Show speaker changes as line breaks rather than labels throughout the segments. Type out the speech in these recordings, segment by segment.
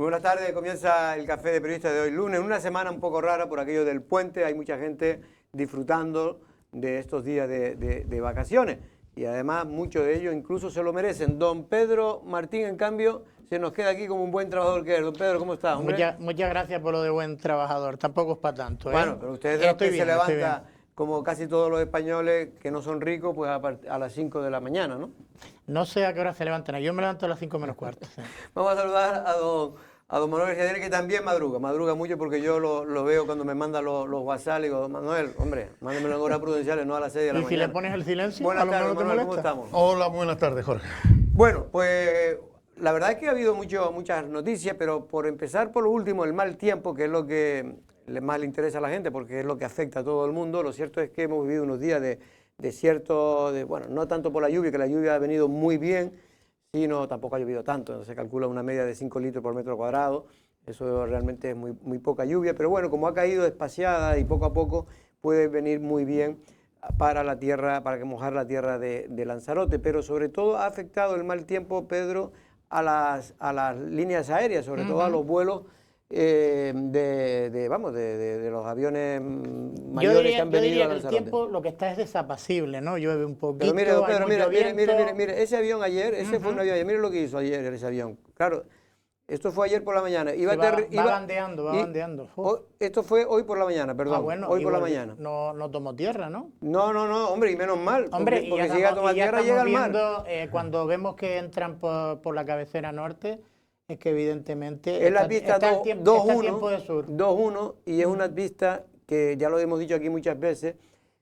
Muy buenas tardes, comienza el Café de Periodistas de hoy lunes, una semana un poco rara por aquello del puente, hay mucha gente disfrutando de estos días de vacaciones y además muchos de ellos incluso se lo merecen. Don Pedro Martín, en cambio, se nos queda aquí como un buen trabajador que es. Don Pedro, ¿cómo está, hombre?
Muchas gracias por lo de buen trabajador, tampoco es para tanto, ¿eh?
Bueno, pero usted es de los que se levanta, como casi todos los españoles que no son ricos, pues a las 5 de la mañana, ¿no?
No sé a qué hora se levantan, yo me levanto a las 5 menos cuarto. Sí.
Vamos a saludar a don Manuel García, que también madruga mucho porque yo lo veo cuando me manda los WhatsApp y digo, Manuel, hombre, mándemelo en horas prudenciales, no a las 6 de la mañana.
¿Y si le pones el silencio?
Buenas tardes, Manuel, ¿cómo estamos?
Hola, buenas tardes, Jorge.
Bueno, pues la verdad es que ha habido muchas noticias, pero por empezar por lo último, el mal tiempo, que es lo que más le interesa a la gente porque es lo que afecta a todo el mundo. Lo cierto es que hemos vivido unos días de bueno, no tanto por la lluvia, que la lluvia ha venido muy bien, sino tampoco ha llovido tanto, se calcula una media de 5 litros por metro cuadrado, eso realmente es muy poca lluvia, pero bueno, como ha caído espaciada y poco a poco puede venir muy bien para la tierra, para que mojar la tierra de Lanzarote, pero sobre todo ha afectado el mal tiempo, Pedro, a las líneas aéreas, sobre todo a los vuelos de los aviones mayores que han venido a Lanzarote.
El tiempo lo que está es desapacible, ¿no? Llueve un poquito,
pero
hay
Pedro,
mucho viento.
mire, ese avión ayer, ese fue un avión ayer, mire lo que hizo ayer ese avión. Claro, esto fue ayer por la mañana.
Va bandeando.
Esto fue hoy por la mañana, perdón.
Bueno,
hoy por la mañana.
No tomó tierra, ¿no?
No, hombre, y menos mal.
Hombre,
porque si llega a tomar tierra, llega al mar.
Cuando vemos que entran por la cabecera norte, es que evidentemente
es la pista
2-1
y es una pista que ya lo hemos dicho aquí muchas veces,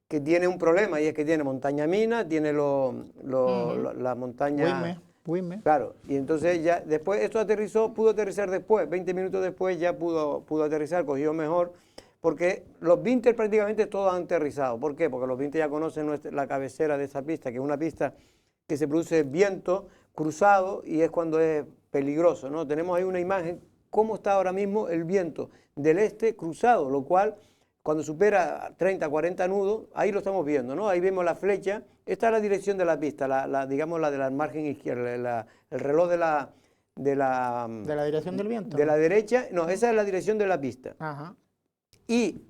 que tiene un problema y es que tiene montaña mina, tiene la montaña...
Wime.
Claro, y entonces ya después esto pudo aterrizar después, 20 minutos después ya pudo aterrizar, cogió mejor, porque los Vinter prácticamente todos han aterrizado. ¿Por qué? Porque los Vinter ya conocen la cabecera de esa pista, que es una pista que se produce viento cruzado y es cuando es peligroso, ¿no? Tenemos ahí una imagen, cómo está ahora mismo el viento del este cruzado, lo cual cuando supera 30, 40 nudos, ahí lo estamos viendo, ¿no? Ahí vemos la flecha, esta es la dirección de la pista, digamos la de la margen izquierda, el reloj de la
dirección del viento.
De la derecha, no, esa es la dirección de la pista.
Ajá.
Y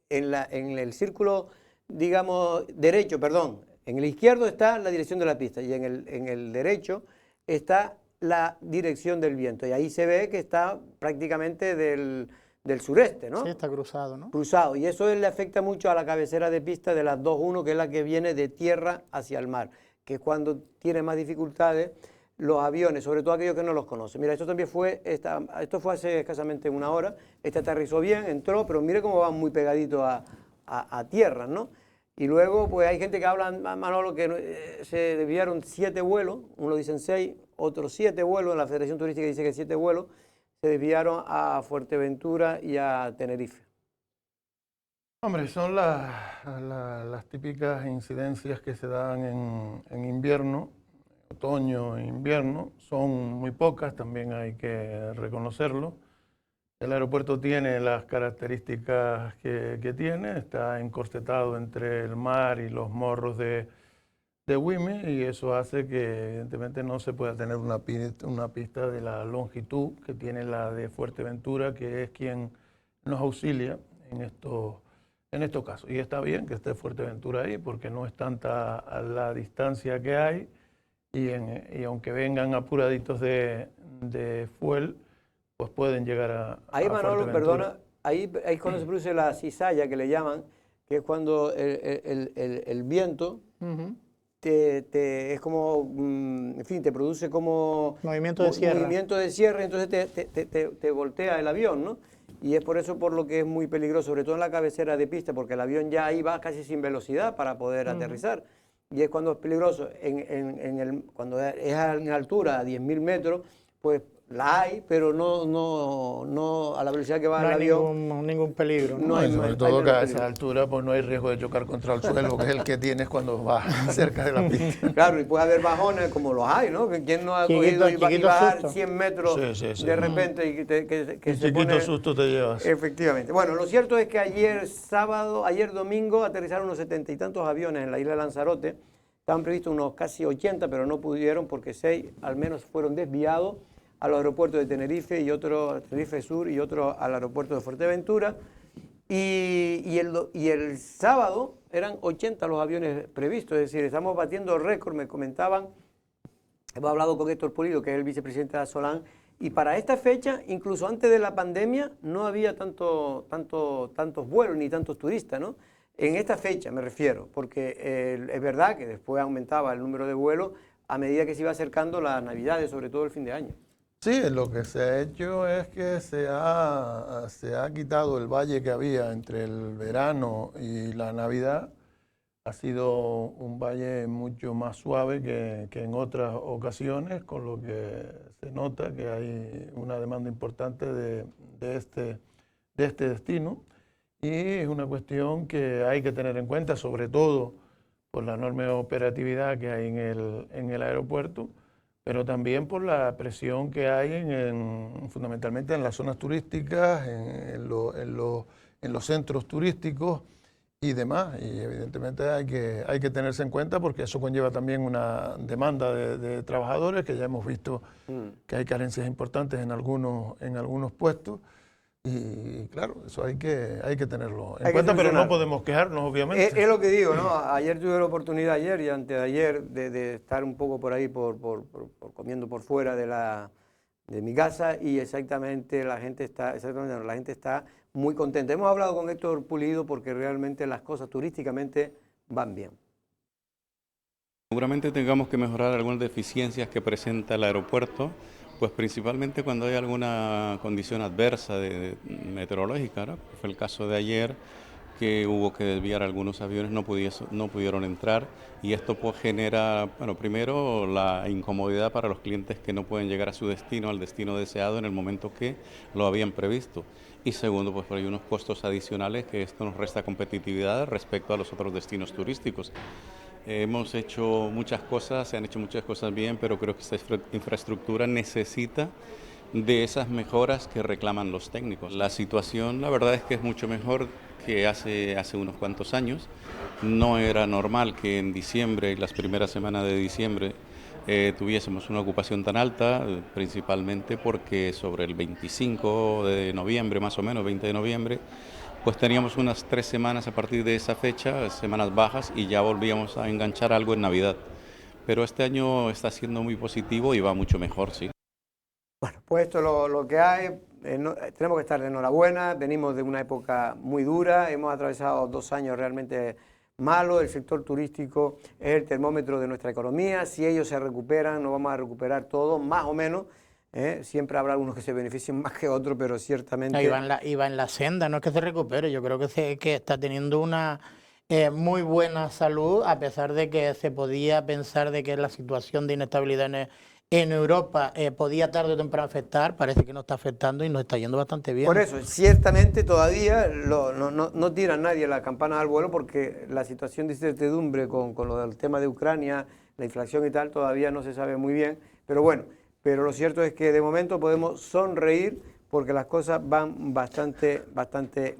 en el círculo, digamos, derecho, perdón, en el izquierdo está la dirección de la pista y en el derecho está la dirección del viento. Y ahí se ve que está prácticamente del sureste, ¿no?
Sí, está cruzado, ¿no?
Cruzado. Y eso le afecta mucho a la cabecera de pista de las 2-1, que es la que viene de tierra hacia el mar, que es cuando tiene más dificultades los aviones, sobre todo aquellos que no los conocen. Mira, esto fue hace escasamente una hora, aterrizó bien, entró, pero mire cómo va muy pegadito a tierra, ¿no? Y luego, pues hay gente que habla, Manolo, que se desviaron 7 vuelos, uno dicen 6, otros 7 vuelos, la Federación Turística dice que 7 vuelos, se desviaron a Fuerteventura y a Tenerife.
Hombre, son las típicas incidencias que se dan en invierno, otoño e invierno, son muy pocas, también hay que reconocerlo. El aeropuerto tiene las características que tiene, está encorsetado entre el mar y los morros de Wime y eso hace que evidentemente no se pueda tener una pista de la longitud que tiene la de Fuerteventura, que es quien nos auxilia en estos casos. Y está bien que esté Fuerteventura ahí porque no es tanta la distancia que hay y aunque vengan apuraditos de fuel, pues pueden llegar a
ahí, Manolo, perdona, ahí es cuando se produce la cizalla, que le llaman, que es cuando el viento es como, en fin, te produce como...
Movimiento de
cierre, entonces te voltea el avión, ¿no? Y es por eso por lo que es muy peligroso, sobre todo en la cabecera de pista, porque el avión ya ahí va casi sin velocidad para poder aterrizar. Y es cuando es peligroso, cuando es en altura, a 10.000 metros, pues la hay, pero no a la velocidad que va el avión.
No hay ningún peligro, ¿no?
No hay, sobre todo que a esa altura pues no hay riesgo de chocar contra el suelo, que es el que tienes cuando vas cerca de la pista.
Claro, y puede haber bajones como los hay, ¿no? ¿Quién no ha cogido y bajar 100 metros de repente y que se pone...
susto te llevas.
Efectivamente. Bueno, lo cierto es que ayer domingo, aterrizaron unos 70 y tantos aviones en la isla de Lanzarote. Estaban previstos unos casi 80, pero no pudieron porque 6 al menos fueron desviados a los aeropuertos de Tenerife y otro, Tenerife Sur y otro al aeropuerto de Fuerteventura. Y el sábado eran 80 los aviones previstos, es decir, estamos batiendo récord, me comentaban, hemos hablado con Héctor Pulido, que es el vicepresidente de Asolán, y para esta fecha, incluso antes de la pandemia, no había tantos vuelos ni tantos turistas, ¿no? En esta fecha me refiero, porque es verdad que después aumentaba el número de vuelos a medida que se iba acercando las Navidades, sobre todo el fin de año.
Sí, lo que se ha hecho es que se ha quitado el valle que había entre el verano y la Navidad. Ha sido un valle mucho más suave que en otras ocasiones, con lo que se nota que hay una demanda importante de este destino. Y es una cuestión que hay que tener en cuenta, sobre todo por la enorme operatividad que hay en el aeropuerto, pero también por la presión que hay fundamentalmente en las zonas turísticas, en los centros turísticos y demás. Y evidentemente hay que tenerse en cuenta porque eso conlleva también una demanda de trabajadores, que ya hemos visto que hay carencias importantes en algunos puestos. Y claro, eso hay que tenerlo en cuenta, pero no podemos quejarnos, obviamente.
Es lo que digo, ¿no? Ayer tuve la oportunidad, ayer y antes de ayer, de estar un poco por ahí, comiendo por fuera de mi casa, y exactamente la gente está muy contenta. Hemos hablado con Héctor Pulido porque realmente las cosas turísticamente van bien.
Seguramente tengamos que mejorar algunas deficiencias que presenta el aeropuerto, pues principalmente cuando hay alguna condición adversa meteorológica, ¿no? Fue el caso de ayer, que hubo que desviar algunos aviones, no pudieron entrar, y esto pues genera, bueno, primero la incomodidad para los clientes que no pueden llegar a su destino, al destino deseado en el momento que lo habían previsto. Y segundo, pues hay unos costos adicionales que esto nos resta competitividad respecto a los otros destinos turísticos. Hemos hecho muchas cosas, se han hecho muchas cosas bien, pero creo que esta infraestructura necesita de esas mejoras que reclaman los técnicos. La situación, la verdad es que es mucho mejor que hace unos cuantos años. No era normal que en diciembre y las primeras semanas de diciembre tuviésemos una ocupación tan alta, principalmente porque sobre el 25 de noviembre, más o menos, 20 de noviembre, pues teníamos unas 3 semanas a partir de esa fecha, semanas bajas, y ya volvíamos a enganchar algo en Navidad. Pero este año está siendo muy positivo y va mucho mejor, sí.
Bueno, pues esto es lo que hay. Tenemos que estar de enhorabuena. Venimos de una época muy dura, hemos atravesado 2 años realmente malos. El sector turístico es el termómetro de nuestra economía. Si ellos se recuperan, nos vamos a recuperar todos, más o menos. Siempre habrá algunos que se beneficien más que otros, pero ciertamente...
No, iba en la senda, no es que se recupere, yo creo que está teniendo una muy buena salud, a pesar de que se podía pensar de que la situación de inestabilidad en Europa podía tarde o temprano afectar. Parece que no está afectando y nos está yendo bastante bien.
Por eso, ciertamente todavía no tira nadie la campana al vuelo, porque la situación de incertidumbre con lo del tema de Ucrania, la inflación y tal, todavía no se sabe muy bien, pero bueno. Pero lo cierto es que de momento podemos sonreír porque las cosas van bastante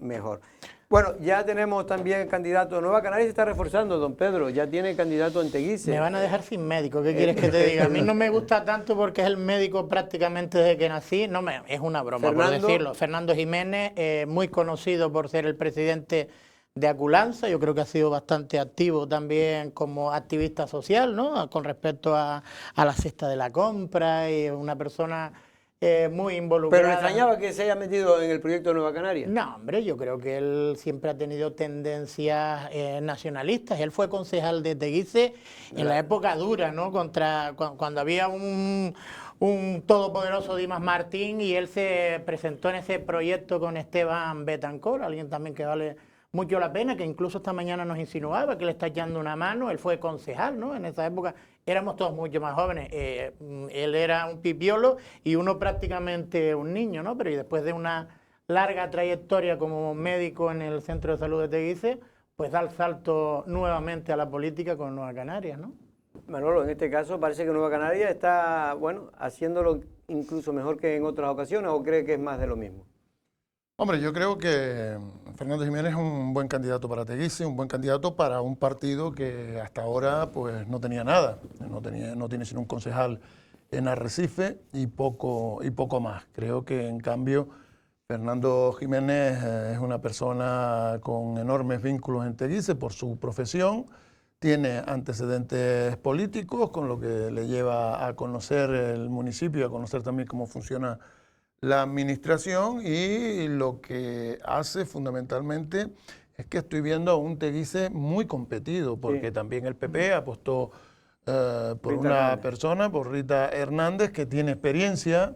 mejor. Bueno, ya tenemos también candidato. Nueva Canarias se está reforzando, don Pedro. Ya tiene candidato en Teguise.
Me van a dejar sin médico, ¿qué quieres que te diga? A mí no me gusta tanto porque es el médico prácticamente desde que nací. No, es una broma, por decirlo. Fernando Jiménez, muy conocido por ser el presidente de Aculanza. Yo creo que ha sido bastante activo también como activista social, ¿no? Con respecto a la cesta de la compra, y una persona muy involucrada.
¿Pero le extrañaba que se haya metido en el proyecto de Nueva Canarias?
No, hombre, yo creo que él siempre ha tenido tendencias nacionalistas. Él fue concejal de Teguise en la época dura, ¿no? Cuando había un todopoderoso Dimas Martín, y él se presentó en ese proyecto con Esteban Betancor, alguien también que vale mucho la pena, que incluso esta mañana nos insinuaba que le está echando una mano. Él fue concejal, ¿no? En esa época éramos todos mucho más jóvenes. Él era un pipiolo y uno prácticamente un niño, ¿no? Pero y después de una larga trayectoria como médico en el Centro de Salud de Teguise, pues da el salto nuevamente a la política con Nueva Canarias, ¿no?
Manolo, en este caso parece que Nueva Canarias está, bueno, haciéndolo incluso mejor que en otras ocasiones, ¿o cree que es más de lo mismo?
Hombre, yo creo que Fernando Jiménez es un buen candidato para Teguise, un buen candidato para un partido que hasta ahora pues no tenía nada, no tiene sino un concejal en Arrecife y poco más. Creo que en cambio Fernando Jiménez es una persona con enormes vínculos en Teguise por su profesión, tiene antecedentes políticos, con lo que le lleva a conocer el municipio, a conocer también cómo funciona la administración, y lo que hace fundamentalmente es que estoy viendo a un Teguise muy competido, porque también el PP apostó por una persona, por Rita Hernández, que tiene experiencia,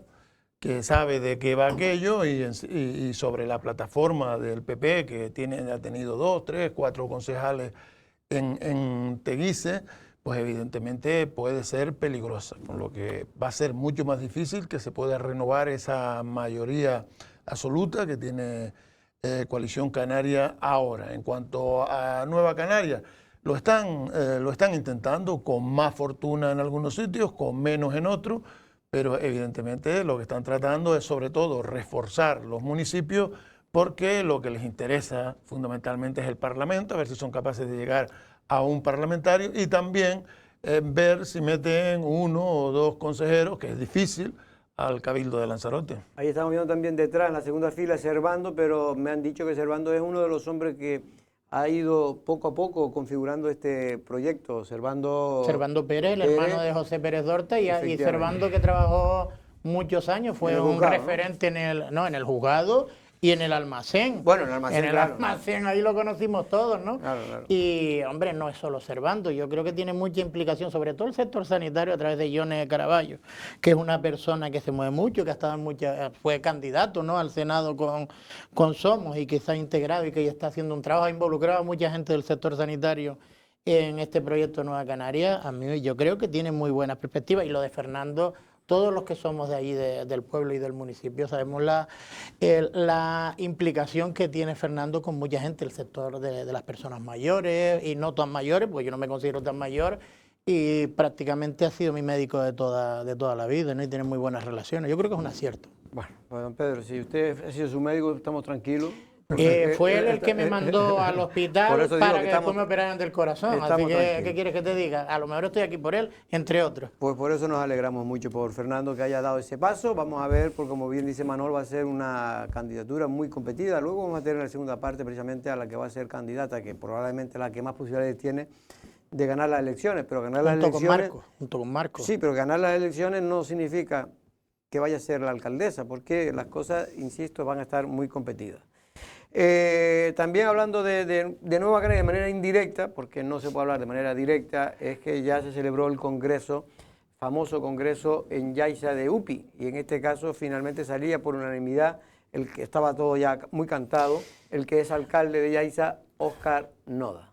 que sabe de qué va aquello, y sobre la plataforma del PP, que ha tenido 2, 3, 4 concejales en Teguise, pues evidentemente puede ser peligrosa, por lo que va a ser mucho más difícil que se pueda renovar esa mayoría absoluta que tiene Coalición Canaria ahora. En cuanto a Nueva Canaria, lo están intentando con más fortuna en algunos sitios, con menos en otros, pero evidentemente lo que están tratando es sobre todo reforzar los municipios, porque lo que les interesa fundamentalmente es el Parlamento, a ver si son capaces de llegar a un parlamentario, y también ver si meten 1 o 2 consejeros, que es difícil, al Cabildo de Lanzarote.
Ahí estamos viendo también detrás, en la segunda fila, Servando, pero me han dicho que Servando es uno de los hombres que ha ido poco a poco configurando este proyecto. Servando
Pérez, el hermano de José Pérez Dorta, y Servando, que trabajó muchos años, fue un juzgado, referente en el juzgado y en el almacén.
Bueno, en el almacén,
almacén, ahí lo conocimos todos, ¿no?
Claro.
Y, hombre, no es solo Servando, yo creo que tiene mucha implicación, sobre todo el sector sanitario, a través de Ione Caraballo, que es una persona que se mueve mucho, que ha estado fue candidato, ¿no?, al Senado con Somos, y que está integrado y que ya está haciendo un trabajo, ha involucrado a mucha gente del sector sanitario en este proyecto Nueva Canaria. A mí, yo creo que tiene muy buenas perspectivas, y lo de Fernando, todos los que somos de ahí, del pueblo y del municipio, sabemos la implicación que tiene Fernando con mucha gente, el sector de las personas mayores y no tan mayores, porque yo no me considero tan mayor, y prácticamente ha sido mi médico de toda la vida, ¿no? Y tiene muy buenas relaciones. Yo creo que es un acierto.
Bueno, pues don Pedro, si usted ha sido su médico, estamos tranquilos.
Fue él el que me mandó al hospital para que después me operaran del corazón. Así que, ¿qué quieres que te diga? A lo mejor estoy aquí por él, entre otros.
Pues por eso nos alegramos mucho por Fernando, que haya dado ese paso. Vamos a ver, porque como bien dice Manol, va a ser una candidatura muy competida. Luego vamos a tener en la segunda parte precisamente a la que va a ser candidata, que probablemente la que más posibilidades tiene de ganar las elecciones. Pero ganar las elecciones...
Junto con Marco.
Sí, pero ganar las elecciones no significa que vaya a ser la alcaldesa, porque las cosas, insisto, van a estar muy competidas. También hablando de Nueva Canaria de manera indirecta, porque no se puede hablar de manera directa, es que ya se celebró el congreso, famoso congreso en Yaiza de UPI, y en este caso finalmente salía por unanimidad, el que estaba todo ya muy cantado, el que es alcalde de Yaiza, Óscar Noda.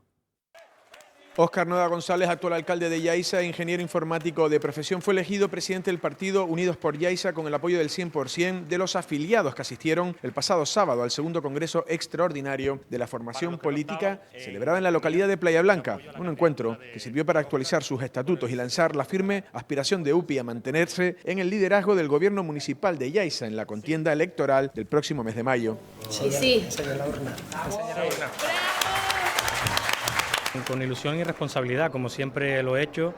Óscar Noda González, actual alcalde de Yaiza, ingeniero informático de profesión, fue elegido presidente del partido Unidos por Yaiza con el apoyo del 100% de los afiliados que asistieron el pasado sábado al segundo congreso extraordinario de la formación política celebrada en la localidad de Playa Blanca. Un encuentro que sirvió para actualizar sus estatutos y lanzar la firme aspiración de UPI a mantenerse en el liderazgo del gobierno municipal de Yaiza en la contienda electoral del próximo mes de mayo.
Sí.
Con ilusión y responsabilidad, como siempre lo he hecho.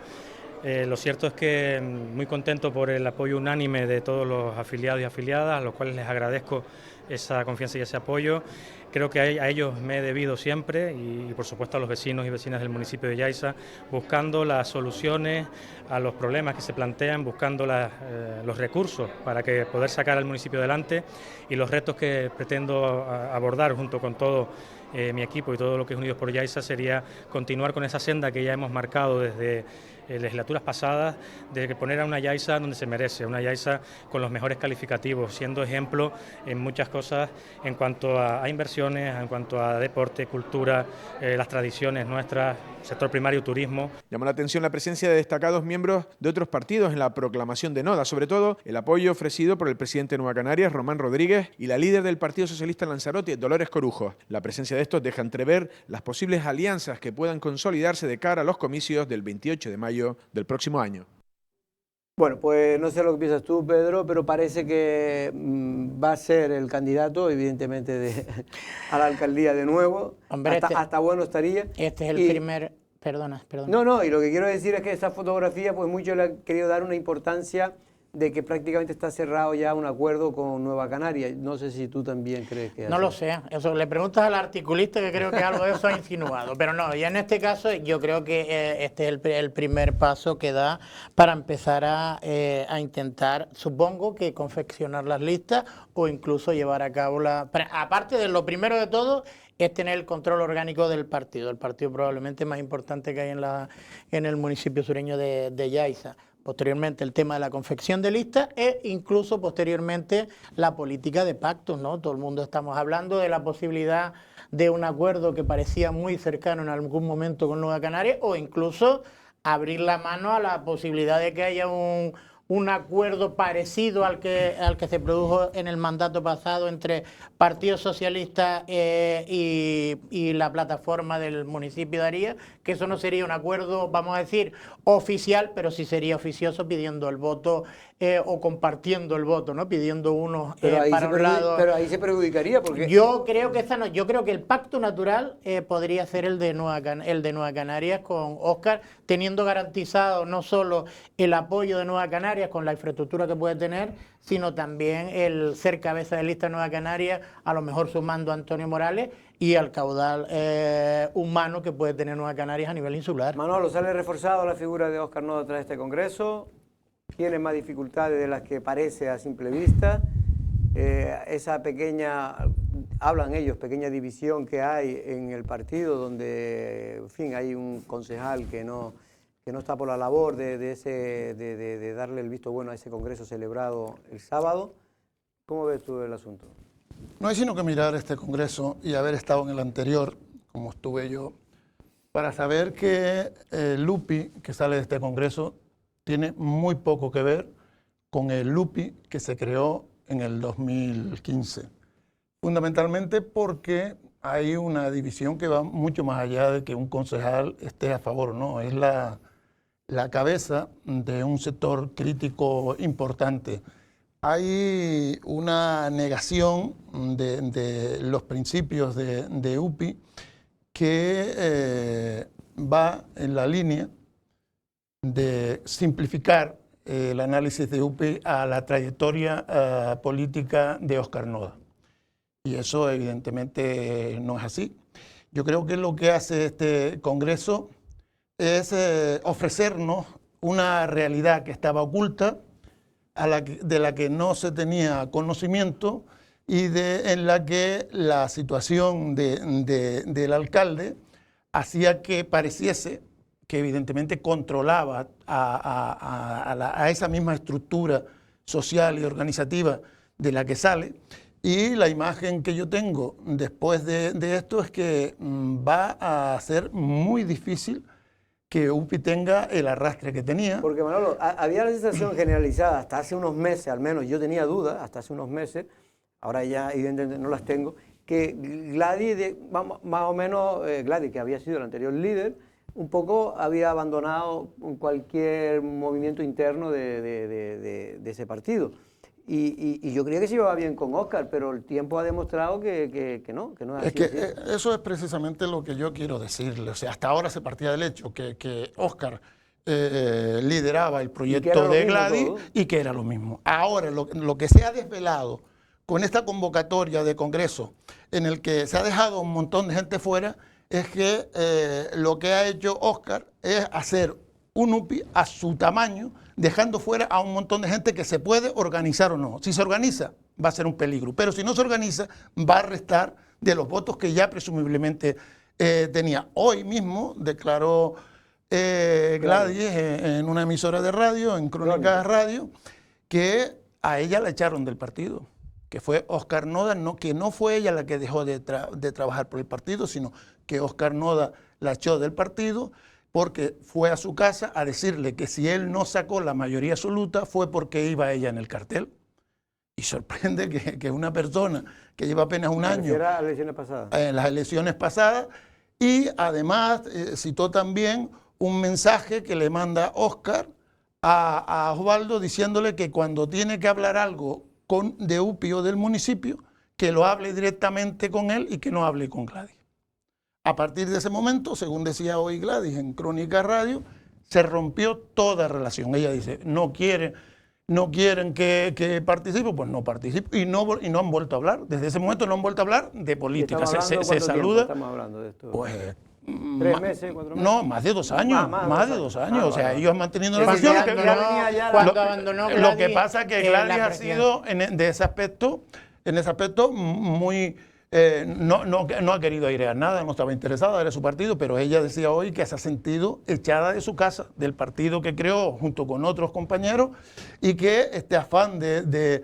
Lo cierto es que muy contento por el apoyo unánime de todos los afiliados y afiliadas, a los cuales les agradezco esa confianza y ese apoyo. Creo que a ellos me he debido siempre y por supuesto a los vecinos y vecinas del municipio de Yaiza, buscando las soluciones a los problemas que se plantean, buscando los recursos para poder sacar al municipio adelante, y los retos que pretendo abordar junto con todo mi equipo y todo lo que es Unidos por Yaiza sería continuar con esa senda que ya hemos marcado desde legislaturas pasadas, de poner a una Yaiza donde se merece, una Yaiza con los mejores calificativos, siendo ejemplo en muchas cosas en cuanto a inversiones, en cuanto a deporte, cultura, las tradiciones nuestras, sector primario, turismo.
Llamó la atención la presencia de destacados miembros de otros partidos en la proclamación de Noda, sobre todo el apoyo ofrecido por el presidente de Nueva Canarias, Román Rodríguez, y la líder del Partido Socialista en Lanzarote, Dolores Corujo. La presencia de estos deja entrever las posibles alianzas que puedan consolidarse de cara a los comicios del 28 de mayo del próximo año.
Bueno, pues no sé lo que piensas tú, Pedro, pero parece que va a ser el candidato, evidentemente, a la alcaldía de nuevo.
Hombre,
hasta bueno estaría.
Este es el Perdona.
No, y lo que quiero decir es que esa fotografía, pues muchos le han querido dar una importancia de que prácticamente está cerrado ya un acuerdo con Nueva Canaria. No sé si tú también crees que es
No
así.
lo sé, eso le preguntas al articulista, que creo que algo de eso ha insinuado, pero no, y en este caso yo creo que este es el primer paso que da para empezar a intentar, supongo que confeccionar las listas o incluso llevar a cabo aparte de lo primero de todo, es tener el control orgánico del partido, el partido probablemente más importante que hay en el municipio sureño de Yaiza. Posteriormente el tema de la confección de listas e incluso posteriormente la política de pactos, ¿no? Todo el mundo estamos hablando de la posibilidad de un acuerdo que parecía muy cercano en algún momento con Nueva Canaria o incluso abrir la mano a la posibilidad de que haya un acuerdo parecido al que se produjo en el mandato pasado entre Partido Socialista y la plataforma del municipio de Aría, que eso no sería un acuerdo, vamos a decir, oficial, pero sí sería oficioso pidiendo el voto o compartiendo el voto, ¿no? Pidiendo unos para un lado.
Pero ahí se perjudicaría porque...
Yo creo que yo creo que el pacto natural podría ser el de Nueva Canarias con Óscar, teniendo garantizado no solo el apoyo de Nueva Canarias con la infraestructura que puede tener, sino también el ser cabeza de lista de Nueva Canarias, a lo mejor sumando a Antonio Morales y al caudal humano que puede tener Nueva Canarias a nivel insular.
Manolo, ¿sale reforzado la figura de Óscar Noda tras este congreso? ¿Tiene más dificultades de las que parece a simple vista? Esa pequeña, hablan ellos, pequeña división que hay en el partido, donde, en fin, hay un concejal que no está por la labor de darle el visto bueno a ese congreso celebrado el sábado. ¿Cómo ves tú el asunto?
No hay sino que mirar este congreso y haber estado en el anterior, como estuve yo, para saber que el Lupi que sale de este congreso tiene muy poco que ver con el Lupi que se creó en el 2015. Fundamentalmente porque hay una división que va mucho más allá de que un concejal esté a favor o no. Es la cabeza de un sector crítico importante. Hay una negación de los principios de UPI que va en la línea de simplificar el análisis de UPI a la trayectoria política de Óscar Noda. Y eso evidentemente no es así. Yo creo que lo que hace este Congreso es ofrecernos una realidad que estaba oculta, de la que no se tenía conocimiento y en la que la situación del alcalde hacía que pareciese que evidentemente controlaba a esa misma estructura social y organizativa de la que sale. Y la imagen que yo tengo después de esto es que va a ser muy difícil que UPI tenga el arrastre que tenía.
Porque, Manolo, había la sensación generalizada hasta hace unos meses, al menos yo tenía dudas hasta hace unos meses, ahora ya evidentemente no las tengo, que Gladys, más o menos Gladys, que había sido el anterior líder, un poco había abandonado cualquier movimiento interno de ese partido. Y yo creía que se iba bien con Óscar, pero el tiempo ha demostrado que no es así.
Es que eso es precisamente lo que yo quiero decirle. O sea, hasta ahora se partía del hecho que Óscar lideraba el proyecto de Gladys y que era lo mismo. Ahora, lo que se ha desvelado con esta convocatoria de Congreso, en el que se ha dejado un montón de gente fuera, es que lo que ha hecho Óscar es hacer un UPI a su tamaño, dejando fuera a un montón de gente que se puede organizar o no. Si se organiza, va a ser un peligro, pero si no se organiza, va a restar de los votos que ya presumiblemente tenía. Hoy mismo declaró Gladys en una emisora de radio, en Crónicas Radio, que a ella la echaron del partido, que fue Óscar Noda, que no fue ella la que dejó de trabajar por el partido, sino que Óscar Noda la echó del partido, porque fue a su casa a decirle que si él no sacó la mayoría absoluta fue porque iba ella en el cartel. Y sorprende que una persona que lleva apenas un año
en las elecciones pasadas,
las elecciones pasadas, y además citó también un mensaje que le manda Óscar a Osvaldo diciéndole que cuando tiene que hablar algo de UPI o del municipio, que lo hable directamente con él y que no hable con Gladys. A partir de ese momento, según decía hoy Gladys en Crónica Radio, se rompió toda relación. Ella dice, no quieren que participe, pues no participo. Y no han vuelto a hablar. Desde ese momento no han vuelto a hablar de política. Se saluda.
Estamos hablando de esto.
Pues,
3 meses, 4 meses.
No, más de 2 años. Más de 2 años. O sea, ellos han mantenido la relación.
Cuando abandonó Gladys,
lo que pasa es que Gladys ha sido, en ese aspecto, muy... no ha querido airear nada, no estaba interesada, era su partido, pero ella decía hoy que se ha sentido echada de su casa, del partido que creó junto con otros compañeros, y que este afán de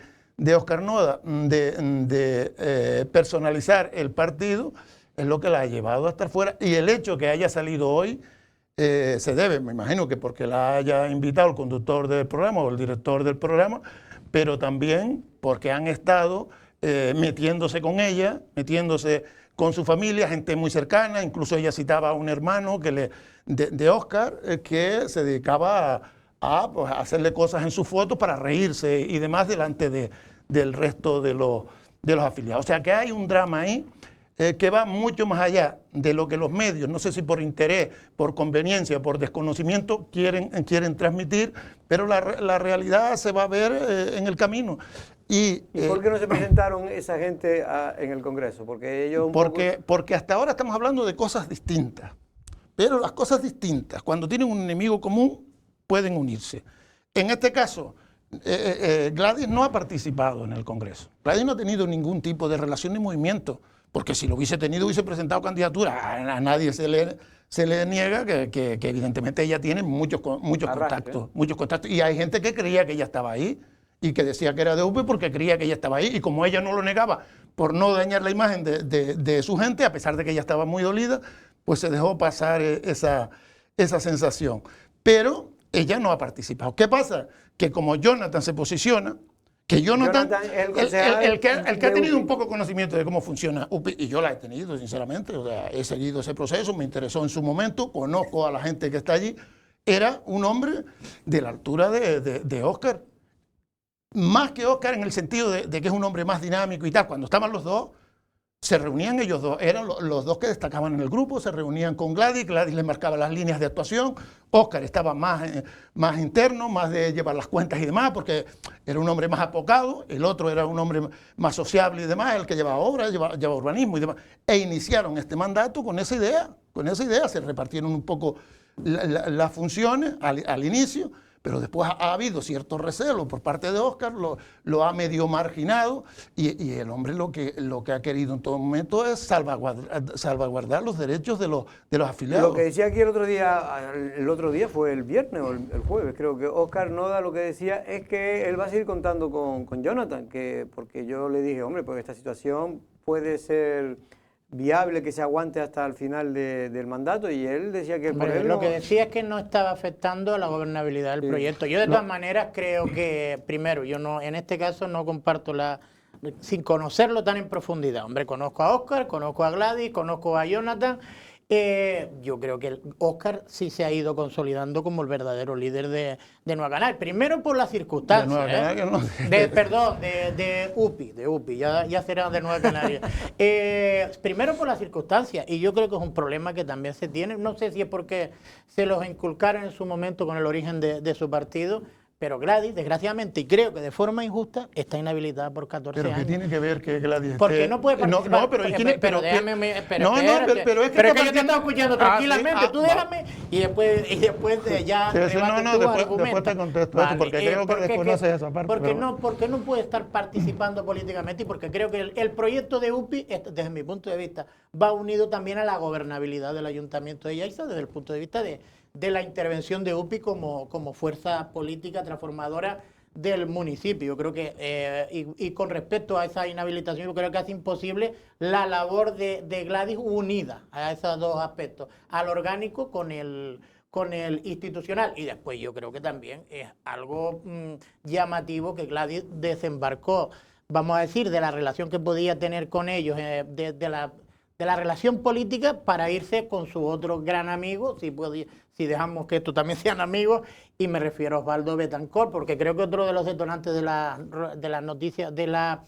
Óscar Noda de personalizar el partido es lo que la ha llevado a estar fuera. Y el hecho que haya salido hoy se debe, me imagino que porque la haya invitado el conductor del programa o el director del programa, pero también porque han estado metiéndose con ella, metiéndose con su familia, gente muy cercana. Incluso ella citaba a un hermano de Óscar que se dedicaba pues, a hacerle cosas en sus fotos para reírse y demás delante del resto de los afiliados. O sea que hay un drama ahí que va mucho más allá de lo que los medios, no sé si por interés, por conveniencia, por desconocimiento, quieren transmitir, pero la realidad se va a ver en el camino. ¿Y
por qué no se presentaron esa gente en el Congreso? Porque ellos
porque hasta ahora estamos hablando de cosas distintas, pero las cosas distintas, cuando tienen un enemigo común, pueden unirse. En este caso, Gladys no ha participado en el Congreso. Gladys no ha tenido ningún tipo de relación ni movimiento, porque si lo hubiese tenido, hubiese presentado candidatura. A nadie se le niega que evidentemente ella tiene muchos contactos, y hay gente que creía que ella estaba ahí y que decía que era de UPyD porque creía que ella estaba ahí, y como ella no lo negaba por no dañar la imagen de su gente, a pesar de que ella estaba muy dolida, pues se dejó pasar esa sensación. Pero ella no ha participado. ¿Qué pasa? Que como Jonathan se posiciona, que Jonathan el que ha tenido un poco de conocimiento de cómo funciona UPyD, y yo la he tenido, sinceramente, o sea, he seguido ese proceso, me interesó en su momento, conozco a la gente que está allí, era un hombre de la altura de Óscar. Más que Óscar en el sentido de que es un hombre más dinámico y tal. Cuando estaban los dos, se reunían ellos dos, eran los dos que destacaban en el grupo, se reunían con Gladys les marcaba las líneas de actuación. Óscar estaba más interno, más de llevar las cuentas y demás, porque era un hombre más apocado, el otro era un hombre más sociable y demás, el que llevaba obras, llevaba urbanismo y demás. E iniciaron este mandato con esa idea, se repartieron un poco las funciones al inicio, pero después ha habido cierto recelo por parte de Óscar, lo ha medio marginado, y el hombre lo que ha querido en todo momento es salvaguardar los derechos de los afiliados.
Lo que decía aquí el otro día fue el viernes o el jueves, creo que Óscar Noda lo que decía es que él va a seguir contando con Jonathan, porque yo le dije, hombre, pues esta situación puede ser viable, que se aguante hasta el final del mandato, y él decía que por él
lo que decía es que no estaba afectando a la gobernabilidad del proyecto. Yo de todas maneras creo que, primero, yo no, en este caso no comparto sin conocerlo tan en profundidad. Hombre, conozco a Óscar, conozco a Gladys, conozco a Jonathan. Yo creo que Óscar sí se ha ido consolidando como el verdadero líder de Nueva Canarias. Primero por las circunstancias. De UPyD, ya será de Nueva Canarias. Primero por las circunstancias, y yo creo que es un problema que también se tiene. No sé si es porque se los inculcaron en su momento con el origen de su partido. Pero Gladys, desgraciadamente, y creo que de forma injusta, está inhabilitada por 14 años.
¿Pero qué tiene que ver que Gladys esté...?
Porque no puede participar.
No, pero es que
yo te he estado escuchando tranquilamente. Tú déjame y después ya...
Después te contesto esto, porque creo que desconoces esa parte.
Porque no puede estar participando políticamente, y porque creo que el proyecto de UPyD, desde mi punto de vista, va unido también a la gobernabilidad del Ayuntamiento de Yaiza, desde el punto de vista de la intervención de UPyD como fuerza política transformadora del municipio. Yo creo que, y con respecto a esa inhabilitación, yo creo que hace imposible la labor de Gladys unida a esos dos aspectos, al orgánico con el institucional. Y después yo creo que también es algo llamativo que Gladys desembarcó, vamos a decir, de la relación que podía tener con ellos, de la relación política, para irse con su otro gran amigo, si dejamos que estos también sean amigos, y me refiero a Osvaldo Betancourt, porque creo que otro de los detonantes de las noticias, de la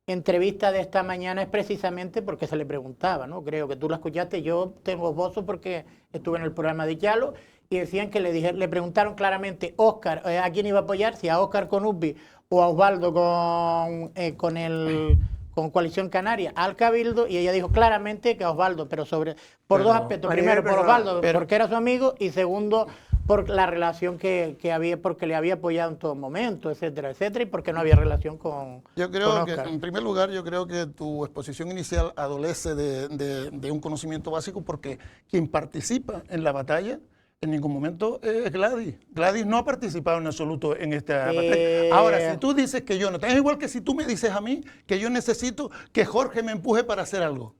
entrevista de esta mañana es precisamente porque se le preguntaba, ¿no? Creo que tú la escuchaste, yo tengo esbozo porque estuve en el programa de Yalo y decían que le preguntaron claramente, Óscar, ¿a quién iba a apoyar? Si a Óscar con USBI o a Osvaldo con Coalición Canaria al Cabildo, y ella dijo claramente que a Osvaldo, pero por dos aspectos. Primero, por Osvaldo, porque era su amigo, y segundo, por la relación que había, porque le había apoyado en todo momento, etcétera, etcétera, y porque no había relación con
Yo creo
con
que,
Óscar.
en primer lugar, yo creo que tu exposición inicial adolece de un conocimiento básico, porque quien participa en la batalla en ningún momento es Gladys. Gladys no ha participado en absoluto en esta batalla. Ahora, si tú dices que yo no, es igual que si tú me dices a mí que yo necesito que Jorge me empuje para hacer algo.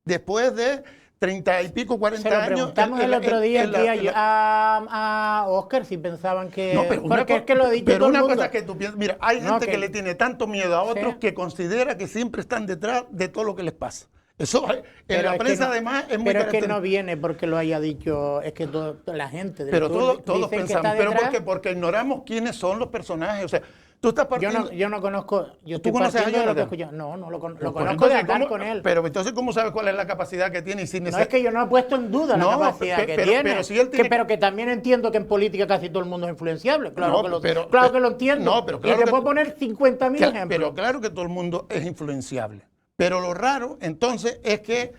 Después de 30 y pico, 40
Se lo
años.
preguntamos el otro día a Óscar si pensaban que...
No, pero
porque es que lo ha dicho
pero
todo el
una
mundo.
cosa que tú piensas, mira, hay gente que le tiene tanto miedo a otros que considera que siempre están detrás de todo lo que les pasa. Eso en la prensa además es muy
Pero es que no viene porque lo haya dicho, es que la gente...
Pero todos
dicen que
pensamos,
está
pero
detrás.
porque ignoramos quiénes son los personajes, o sea... Tú estás partiendo...
Yo no conozco, yo
¿Tú
estoy
conoces a
partiendo de lo que
Jonathan?
escucho. No, lo
Pues
conozco de
entonces,
hablar
¿cómo?
con él.
Pero entonces, ¿cómo sabes cuál es la capacidad que tiene? Y si
No, es que yo no he puesto en duda la capacidad que tiene.
Pero si él tiene...
pero que también entiendo que en política casi todo el mundo es influenciable. Claro,
No,
que lo entiendo.
No, pero claro
y te
que
puedo poner 50.000 ejemplos.
Pero claro que todo el mundo es influenciable. Pero lo raro, entonces, es que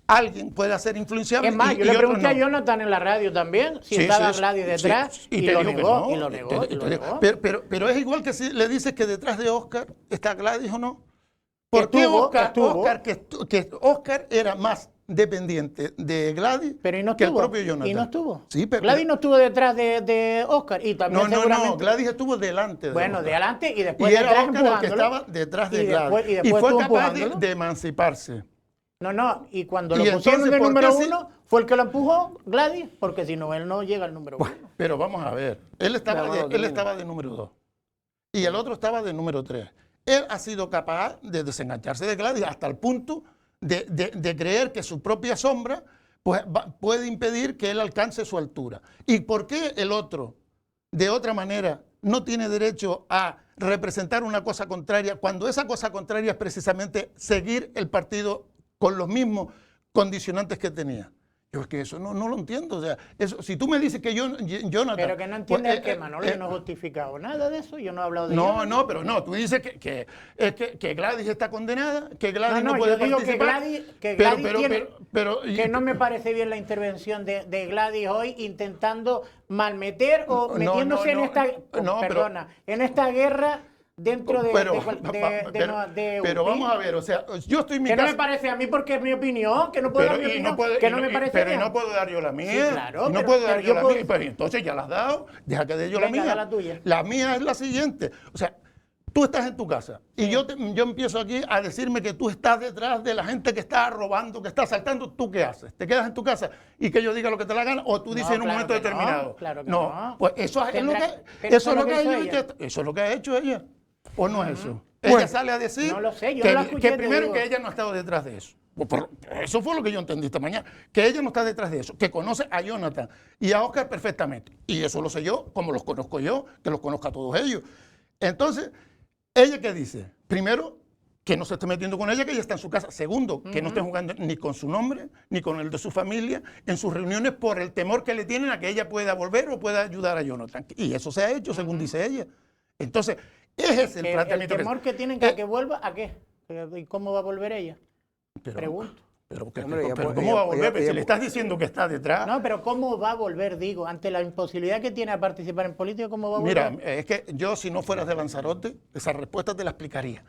alguien puede ser influenciable.
Es más, yo le
otro
pregunté
no.
a Jonathan en la radio también si
Sí,
estaba
sí,
Gladys detrás
sí,
y
te
lo
dijo que
negó.
no,
Y lo negó.
y te dijo. Pero es igual que si le dices que detrás de Óscar está Gladys o no. ¿Por qué Óscar era más dependiente de Gladys
pero
que el propio Jonathan?
Y no estuvo.
Sí, pero,
Gladys no estuvo detrás de Óscar y también seguramente...
Gladys estuvo delante de
Bueno,
Óscar.
de adelante y después
Y era
detrás
Óscar el que
empujándolo.
estaba detrás de
Y
Gladys.
después
Y fue
estuvo
capaz
empujándolo.
de emanciparse.
No, y cuando
Y
lo pusieron
entonces,
de
¿por qué
número
sí?
1 fue el que lo empujó, Gladys, porque si no, él no llega al número 1.
Pero vamos a ver, él estaba de número 2 y el otro estaba de número 3. Él ha sido capaz de desengancharse de Gladys hasta el punto de creer que su propia sombra pues, puede impedir que él alcance su altura. ¿Y por qué el otro, de otra manera, no tiene derecho a representar una cosa contraria cuando esa cosa contraria es precisamente seguir el partido con los mismos condicionantes que tenía? Yo es que eso no lo entiendo. O sea, eso, si tú me dices que Jonathan...
Pero que no entiende el que Manolo, yo no he justificado nada de eso, yo no he hablado de
No, pero no, tú dices que Gladys está condenada, que Gladys no puede
yo digo
participar.
que Gladys
pero,
que no me parece bien la intervención de Gladys hoy intentando malmeter o metiéndose en esta... perdona, en esta guerra... dentro de
pero vamos a ver, o sea, yo estoy en mi
que
casa...
no me parece a mí porque es mi opinión, que no puedo dar mi opinión, que no me parece
pero
bien.
no puedo dar yo la mía.
Sí, claro,
no puedo dar yo la mía. Pues entonces ya la has dado, deja que dé yo la
Venga,
mía.
da la tuya.
La mía es la siguiente. O sea, tú estás en tu casa y yo empiezo aquí a decirme que tú estás detrás de la gente que está robando, que está asaltando. ¿Tú qué haces? ¿Te quedas en tu casa y que yo diga lo que te la gana o tú dices en un momento determinado?
Claro que no.
No, pues eso es lo que eso es lo que ha hecho ella. ¿O no es eso? Ella sale a decir
no lo sé, yo no la escuché,
que
te
primero
digo.
que ella no ha estado detrás de eso. Eso fue lo que yo entendí esta mañana, que ella no está detrás de eso, que conoce a Jonathan y a Óscar perfectamente. Y eso lo sé yo, como los conozco yo, que los conozco a todos ellos. Entonces, ¿ella qué dice? Primero, que no se esté metiendo con ella, que ella está en su casa. Segundo, que no esté jugando ni con su nombre, ni con el de su familia, en sus reuniones por el temor que le tienen a que ella pueda volver o pueda ayudar a Jonathan. Y eso se ha hecho, según dice ella. Entonces, ese es el planteamiento.
El temor que tienen que vuelva, ¿a qué? ¿Y cómo va a volver ella? Pregunto.
Pero
Hombre,
¿cómo va a volver? Si le estás diciendo que está detrás.
No, pero ¿cómo va a volver, digo? Ante la imposibilidad que tiene a participar en política, ¿cómo va a volver?
Mira, es que yo si no fueras de Lanzarote, esa respuesta te la explicaría.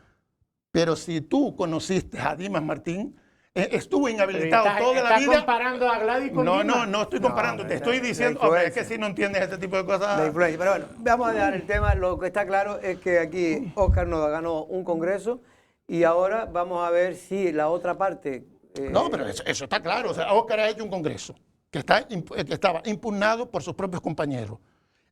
Pero si tú conociste a Dimas Martín, estuvo inhabilitado toda la vida.
¿Estás comparando a Gladys con Dimas?
No estoy comparando, te estoy diciendo, es que si no entiendes este tipo de cosas.
La influencia. Pero bueno, vamos a dejar el tema. Lo que está claro es que aquí Óscar Nova ganó un congreso y ahora vamos a ver si la otra parte...
No, pero eso está claro. O sea, Óscar ha hecho un congreso que estaba impugnado por sus propios compañeros.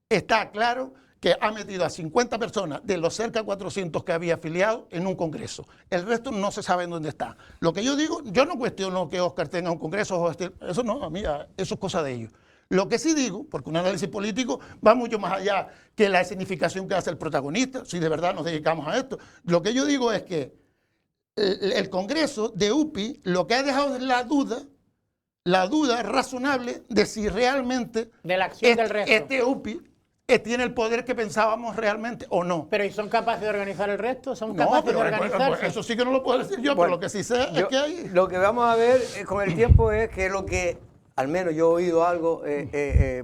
Está claro que ha metido a 50 personas de los cerca de 400 que había afiliado en un congreso. El resto no se sabe en dónde está. Lo que yo digo, yo no cuestiono que Óscar tenga un congreso, eso no, a mí, eso es cosa de ellos. Lo que sí digo, porque un análisis político va mucho más allá que la escenificación que hace el protagonista, si de verdad nos dedicamos a esto. Lo que yo digo es que
el Congreso de UPI lo que ha dejado es la duda razonable de si realmente
De la acción del resto.
este UPI tiene el poder que pensábamos realmente o no.
Pero ¿y son capaces de organizar el resto? ¿Son
No,
capaces de
pero
organizarse?
eso sí que no lo puedo decir yo, pero lo que sí sé es que hay...
Lo que vamos a ver con el tiempo es que lo que, al menos yo he oído algo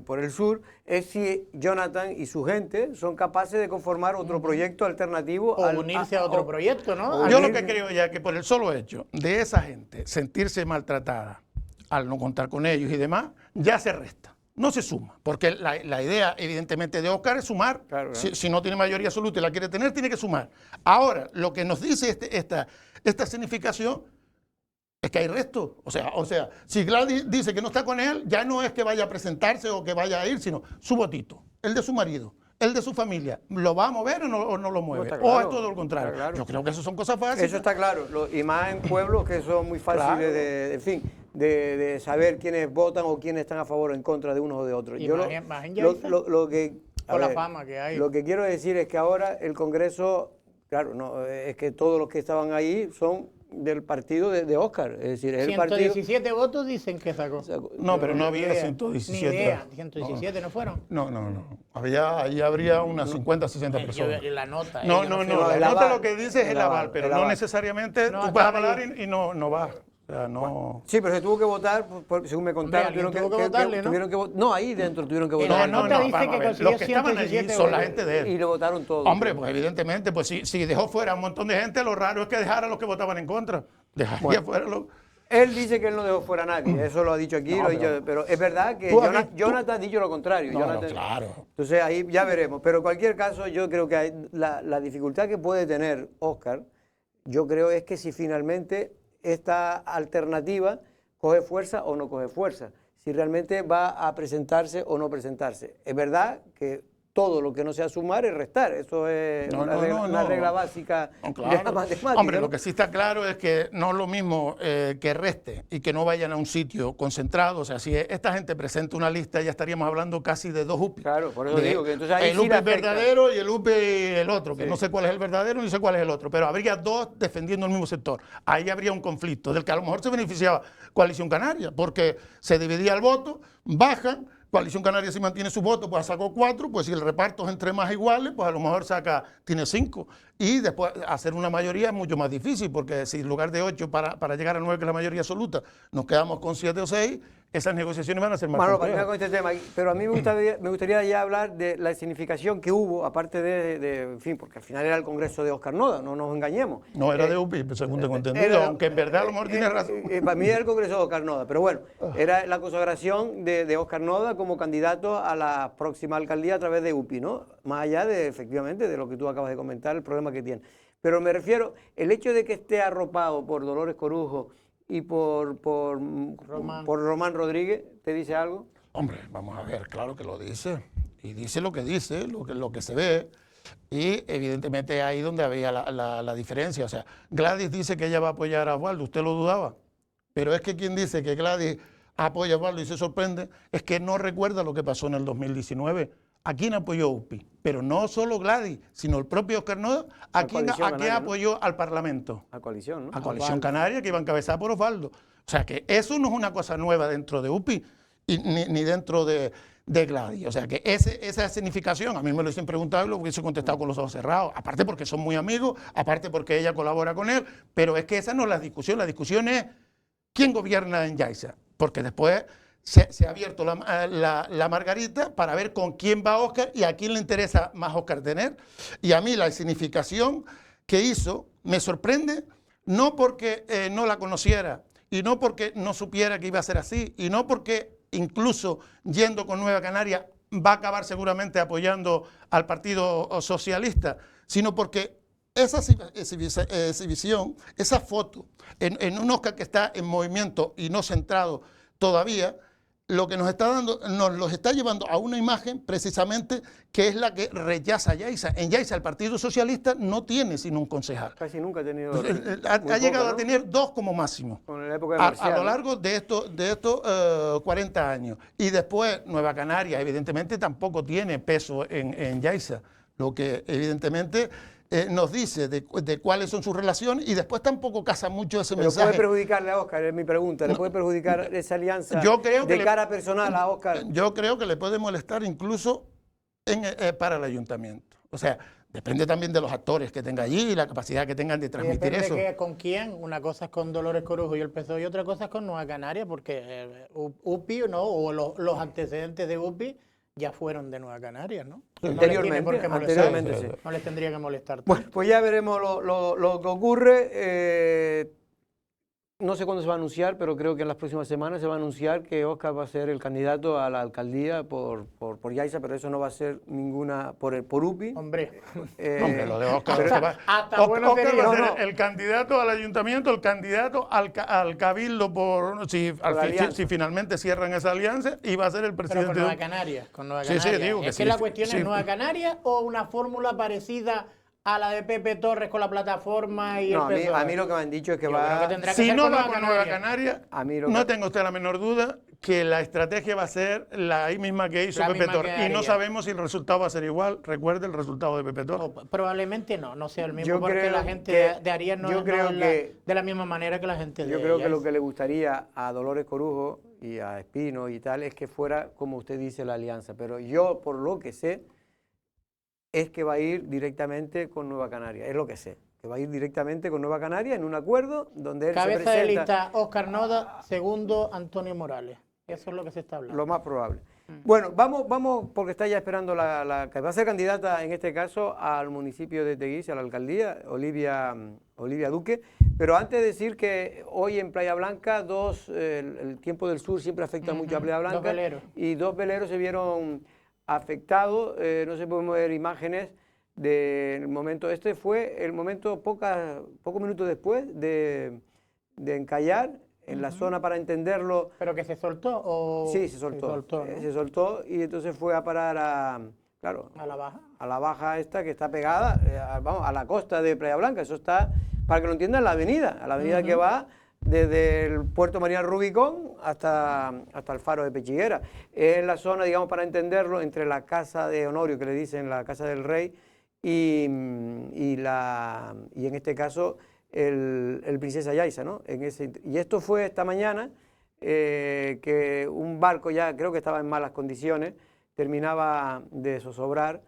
por el sur, es si Jonathan y su gente son capaces de conformar otro proyecto alternativo.
O unirse a otro proyecto, ¿no?
Yo lo que creo ya es que por el solo hecho de esa gente sentirse maltratada al no contar con ellos y demás, ya se resta, no se suma. Porque la idea, evidentemente, de Óscar es sumar.
Claro.
Si no tiene mayoría absoluta y la quiere tener, tiene que sumar. Ahora, lo que nos dice esta significación es que hay resto. O sea, si Gladys dice que no está con él, ya no es que vaya a presentarse o que vaya a ir, sino su votito, el de su marido, el de su familia. ¿Lo va a mover o no lo mueve?
está claro,
O es todo lo contrario.
está claro.
Yo creo que eso son cosas fáciles.
Eso está claro, y más en pueblos que son muy fáciles de saber quiénes votan o quiénes están a favor o en contra de unos o de otros.
Y
Yo
más en Yaiza,
lo que, a
con la
ver,
fama que hay.
Lo que quiero decir es que ahora el Congreso, claro, no, es que todos los que estaban ahí son del partido de Óscar, es decir, es el partido...
117 votos dicen que sacó.
No, pero no había
Ni
117.
idea, 117 no fueron.
No. Ahí habría unas 50, 60 personas.
La nota.
No,
sé.
la
el
nota
aval,
lo que dice es
el
el aval,
aval,
pero
el
no
aval.
necesariamente
No,
tú vas a
estaban
avalar
ahí.
y no vas. O sea, no...
Sí, pero se tuvo que votar, según me contaron.
Hombre, alguien tuvo que votarle, ¿no?
tuvieron que no, ahí dentro tuvieron que
En
votar.
la nota dice
vamos
que
a ver,
consiguió
los que estaban allí
117
son la
votos.
gente de él.
Y lo votaron todos.
Hombre, pues evidentemente, pues si dejó fuera a un montón de gente, lo raro es que dejara a los que votaban en contra. Dejaría fuera a los...
Él dice que él no dejó fuera a nadie, eso lo ha dicho aquí,
No,
lo ha dicho, pero es verdad que Jonathan ha dicho lo contrario.
No, claro.
Entonces ahí ya veremos, pero en cualquier caso yo creo que la dificultad que puede tener Óscar, yo creo es que si finalmente esta alternativa coge fuerza o no coge fuerza, si realmente va a presentarse o no presentarse. Es verdad que todo lo que no sea sumar es restar, eso es una regla básica de la matemática.
Hombre,
¿no?
lo que sí está claro es que no es lo mismo que reste y que no vayan a un sitio concentrado. O sea, si esta gente presenta una lista, ya estaríamos hablando casi de dos UPI.
Claro, por eso digo que entonces ahí
el
sí
UPI
le afecta.
verdadero y el UPI el otro, que no sé cuál es el verdadero ni sé cuál es el otro, pero habría dos defendiendo el mismo sector. Ahí habría un conflicto del que a lo mejor se beneficiaba Coalición Canaria, porque se dividía el voto, bajan. Coalición Canaria si mantiene su voto, pues sacó 4, pues si el reparto es entre más iguales, pues a lo mejor tiene 5. Y después hacer una mayoría es mucho más difícil, porque si en lugar de 8 para llegar a 9, que es la mayoría absoluta, nos quedamos con 7 o 6, esas negociaciones van a ser más
Bueno, para
complejas.
con este tema, pero a mí me gustaría ya hablar de la significación que hubo, aparte en fin, porque al final era el Congreso de Óscar Noda, no nos engañemos.
No, era de UPI, según tengo entendido, aunque en verdad a lo mejor tiene razón.
Para mí era el Congreso de Óscar Noda, pero bueno, era la consagración de Óscar Noda como candidato a la próxima alcaldía a través de UPI, ¿no? Más allá de, efectivamente, de lo que tú acabas de comentar, el problema que tiene. Pero me refiero, el hecho de que esté arropado por Dolores Corujo y por Román Rodríguez, ¿te dice algo?
Hombre, vamos a ver, claro que lo dice. Y dice, lo que se ve. Y evidentemente ahí donde había la diferencia. O sea, Gladys dice que ella va a apoyar a Osvaldo, usted lo dudaba. Pero es que quien dice que Gladys apoya a Osvaldo y se sorprende, es que no recuerda lo que pasó en el 2019. ¿A quién apoyó UPI? Pero no solo Gladys, sino el propio Óscar Noda. ¿A quién apoyó al Parlamento?
A Coalición, ¿no?
A Coalición Canaria, que iba encabezada por Osvaldo. O sea que eso no es una cosa nueva dentro de UPI ni dentro de Gladys. O sea que esa significación, a mí me lo hubiesen preguntado y lo hubiese contestado con los ojos cerrados. Aparte porque son muy amigos, aparte porque ella colabora con él, pero es que esa no es la discusión es quién gobierna en Yaiza. Porque después se ha abierto la margarita para ver con quién va Óscar y a quién le interesa más Óscar tener. Y a mí la significación que hizo me sorprende, no porque no la conociera y no porque no supiera que iba a ser así y no porque incluso yendo con Nueva Canaria va a acabar seguramente apoyando al Partido Socialista, sino porque esa exhibición, esa foto en un Óscar que está en movimiento y no centrado todavía, lo que nos está llevando a una imagen precisamente que es la que rechaza Yaiza. En Yaiza el Partido Socialista no tiene sino un concejal.
Casi nunca ha tenido...
Ha llegado a tener 2 como máximo
Con la época de Marcial,
a lo largo de estos 40 años. Y después Nueva Canaria evidentemente tampoco tiene peso en Yaiza. Lo que evidentemente nos dice de cuáles son sus relaciones y después tampoco casa mucho ese
Pero
mensaje.
puede perjudicarle a Óscar, es mi pregunta, ¿le puede perjudicar esa alianza
Yo creo que
de cara personal a Óscar?
Yo creo que le puede molestar incluso para el ayuntamiento. O sea, depende también de los actores que tenga allí y la capacidad que tengan de transmitir eso.
Depende con quién. Una cosa es con Dolores Corujo y el PSOE y otra cosa es con Nueva Canaria, porque UPI, ¿no? O los antecedentes de UPI ya fueron de Nueva Canarias, ¿no?
Anteriormente, sí.
No les tendría que molestar.
Bueno, pues ya veremos lo que ocurre. No sé cuándo se va a anunciar, pero creo que en las próximas semanas se va a anunciar que Óscar va a ser el candidato a la alcaldía por Yaiza, pero eso no va a ser ninguna por UPI.
Hombre,
Hombre, lo de Óscar
hasta bueno
Óscar
sería,
va a ser
no.
el candidato al ayuntamiento, el candidato al cabildo si finalmente cierran esa alianza y va a ser el
Pero
presidente.
con Nueva Canarias, con Nueva
Sí,
Canarias.
sí, digo que
es
sí,
que la
sí,
cuestión
sí.
es Nueva Canarias o una fórmula parecida a la de Pepe Torres con la plataforma y
No,
el PSOE.
a mí lo que me han dicho es que
Yo
va...
creo que tendrá que
Si
ser
no
con
va
Nueva
con Nueva
Canarias.
Canaria,
A mí lo
no
que-
tengo usted la menor duda que la estrategia va a ser la misma que hizo
La
Pepe
misma
Torres.
que
Y no
haría.
sabemos si el resultado va a ser igual. Recuerde el resultado de Pepe Torres.
Probablemente no sea el mismo,
Yo
porque
creo
la gente
que-
de Arias no
yo
es
creo que-
de la misma manera que la gente de
Yo creo que lo
Yaiza.
que le gustaría a Dolores Corujo y a Espino y tal es que fuera, como usted dice, la alianza. Pero yo, por lo que sé, es que va a ir directamente con Nueva Canaria. Es lo que sé. Que va a ir directamente con Nueva Canaria en un acuerdo donde él
Cabeza
se
de
presenta
lista Óscar Noda, segundo Antonio Morales. Eso es lo que se está hablando.
lo más probable. Bueno, vamos porque está ya esperando que va a ser candidata, en este caso, al municipio de Teguise, a la alcaldía, Olivia Duque. Pero antes de decir que hoy en Playa Blanca, el tiempo del sur siempre afecta mucho a Playa Blanca.
Dos veleros.
Y dos veleros se vieron afectados. No se pueden ver imágenes del momento. Este fue el momento pocos minutos después de encallar en la zona, para entenderlo.
¿Pero que se soltó o...?
Sí, se soltó.
¿no?
Se soltó y entonces fue a parar
¿A la baja?
a la baja esta que está pegada, a la costa de Playa Blanca. Eso está, para que lo entiendan, a la avenida que va desde el puerto María Rubicón hasta el faro de Pechiguera. Es la zona, digamos, para entenderlo, entre la casa de Honorio, que le dicen la casa del rey, y en este caso el Princesa Yaiza, ¿no? Y esto fue esta mañana, que un barco ya creo que estaba en malas condiciones, terminaba de zozobrar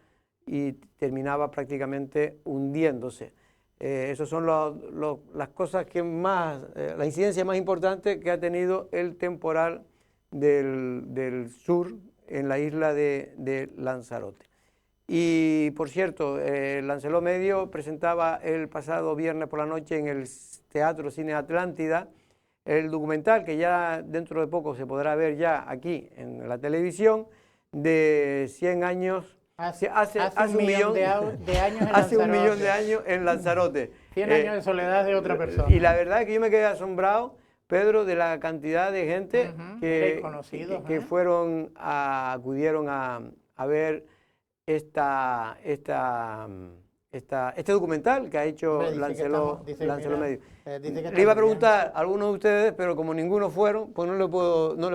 y terminaba prácticamente hundiéndose. Esas son las cosas que más, la incidencia más importante que ha tenido el temporal del sur en la isla de Lanzarote. Y por cierto, Lancelot Medio presentaba el pasado viernes por la noche en el Teatro Cine Atlántida el documental que ya dentro de poco se podrá ver ya aquí en la televisión, de 100 años, hace un millón de años en
hace
un millón de años en Lanzarote.
100 años de soledad de otra persona.
Y la verdad es que yo me quedé asombrado, Pedro, de la cantidad de gente que acudieron a ver este documental que ha hecho Lancelot Medio. Le iba a preguntar a algunos de ustedes, pero como ninguno fueron, pues no le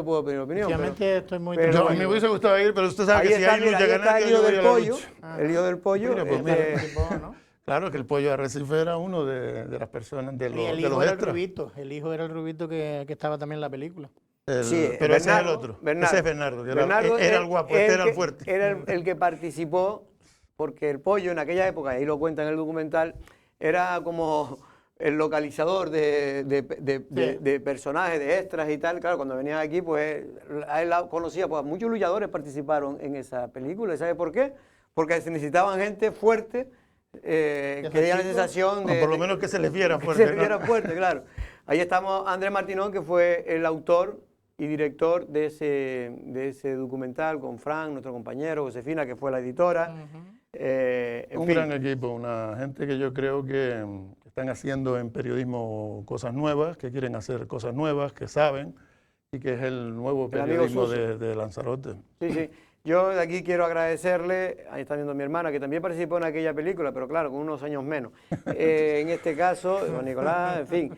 puedo pedir opinión.
Obviamente estoy muy...
pero-
A mí me hubiese gustado ir, pero usted sabe
Ahí
que si
está,
hay lucha
mira, ahí está
ganancia,
el lío
yo voy
del
a la
pollo.
lucha.
El lío del pollo.
Mira, pues mira.
¿no?
Claro que el pollo de Arrecife era uno de las personas, de
Y el
los
hijo era el
extras.
Rubito. El hijo era el Rubito que estaba también en la película.
Sí,
Pero ese es el
Bernardo,
otro.
Bernardo.
Ese es Bernardo, que
Bernardo
era el guapo, este era el fuerte.
Era el que participó, porque el pollo en aquella época, ahí lo cuenta en el documental, era como el localizador de personajes, de extras y tal. Claro, cuando venía aquí, pues a él la conocía, pues muchos luchadores participaron en esa película. ¿Sabe por qué? Porque se necesitaban gente fuerte, que diera la sensación de...
O por lo menos que se les viera
que
fuerte.
se
¿no?
viera fuerte, claro. Ahí estamos Andrés Martinón, que fue el autor y director de ese documental, con Fran, nuestro compañero, Josefina, que fue la editora. En
Un
fin.
gran equipo, una gente que yo creo que están haciendo en periodismo cosas nuevas, que quieren hacer cosas nuevas, que saben, y que es el nuevo
El amigo
periodismo
Suso.
de Lanzarote.
Sí, sí. Yo de aquí quiero agradecerle, ahí está viendo mi hermana, que también participó en aquella película, pero claro, con unos años menos. En este caso, Juan Nicolás, en fin.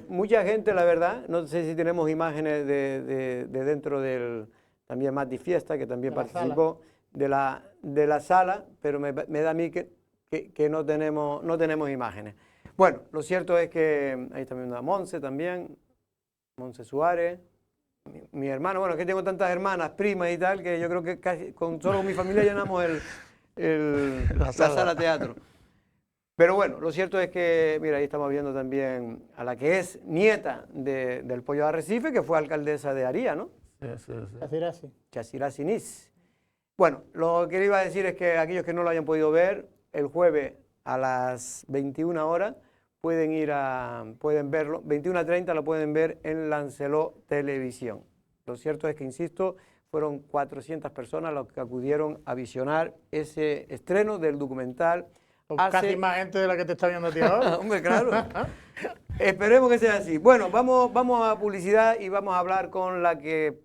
Mucha gente, la verdad, no sé si tenemos imágenes de dentro del, también Mati Fiesta, que también
De la
participó, de la sala, pero me da a mí que que no tenemos imágenes. Bueno, lo cierto es que ahí está viendo a Monse también, Monse Suárez, mi hermano, bueno, es que tengo tantas hermanas, primas y tal, que yo creo que casi solo con mi familia llenamos la sala teatro. Pero bueno, lo cierto es que, mira, ahí estamos viendo también a la que es nieta del Pollo de Arrecife, que fue alcaldesa de Aría, ¿no?
Sí.
Chacirá.
Sinis. Bueno, lo que le iba a decir es que aquellos que no lo hayan podido ver, el jueves a las 21 horas pueden verlo, 21:30 lo pueden ver en Lancelot Televisión. Lo cierto es que, insisto, fueron 400 personas los que acudieron a visionar ese estreno del documental.
Casi más gente de la que te está viendo a ti ahora.
Hombre, claro. Esperemos que sea así. Bueno, vamos a publicidad y vamos a hablar con la que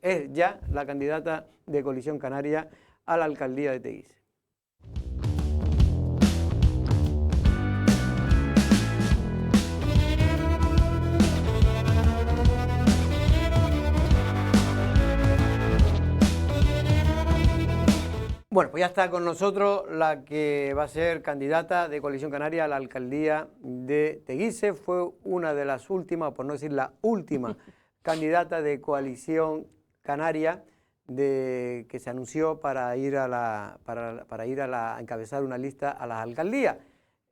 es ya la candidata de Coalición Canaria a la alcaldía de Teguise. Bueno, pues ya está con nosotros la que va a ser candidata de Coalición Canaria a la alcaldía de Teguise. Fue una de las últimas, por no decir la última, candidata de Coalición Canaria que se anunció para ir a encabezar una lista a las alcaldías.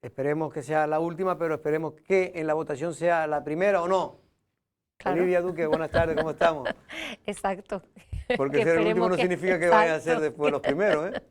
Esperemos que sea la última, pero esperemos que en la votación sea la primera o no. Claro. Olivia Duque, buenas tardes, ¿cómo estamos?
Exacto.
Porque ser el último no significa que vayan a ser después los primeros, ¿eh?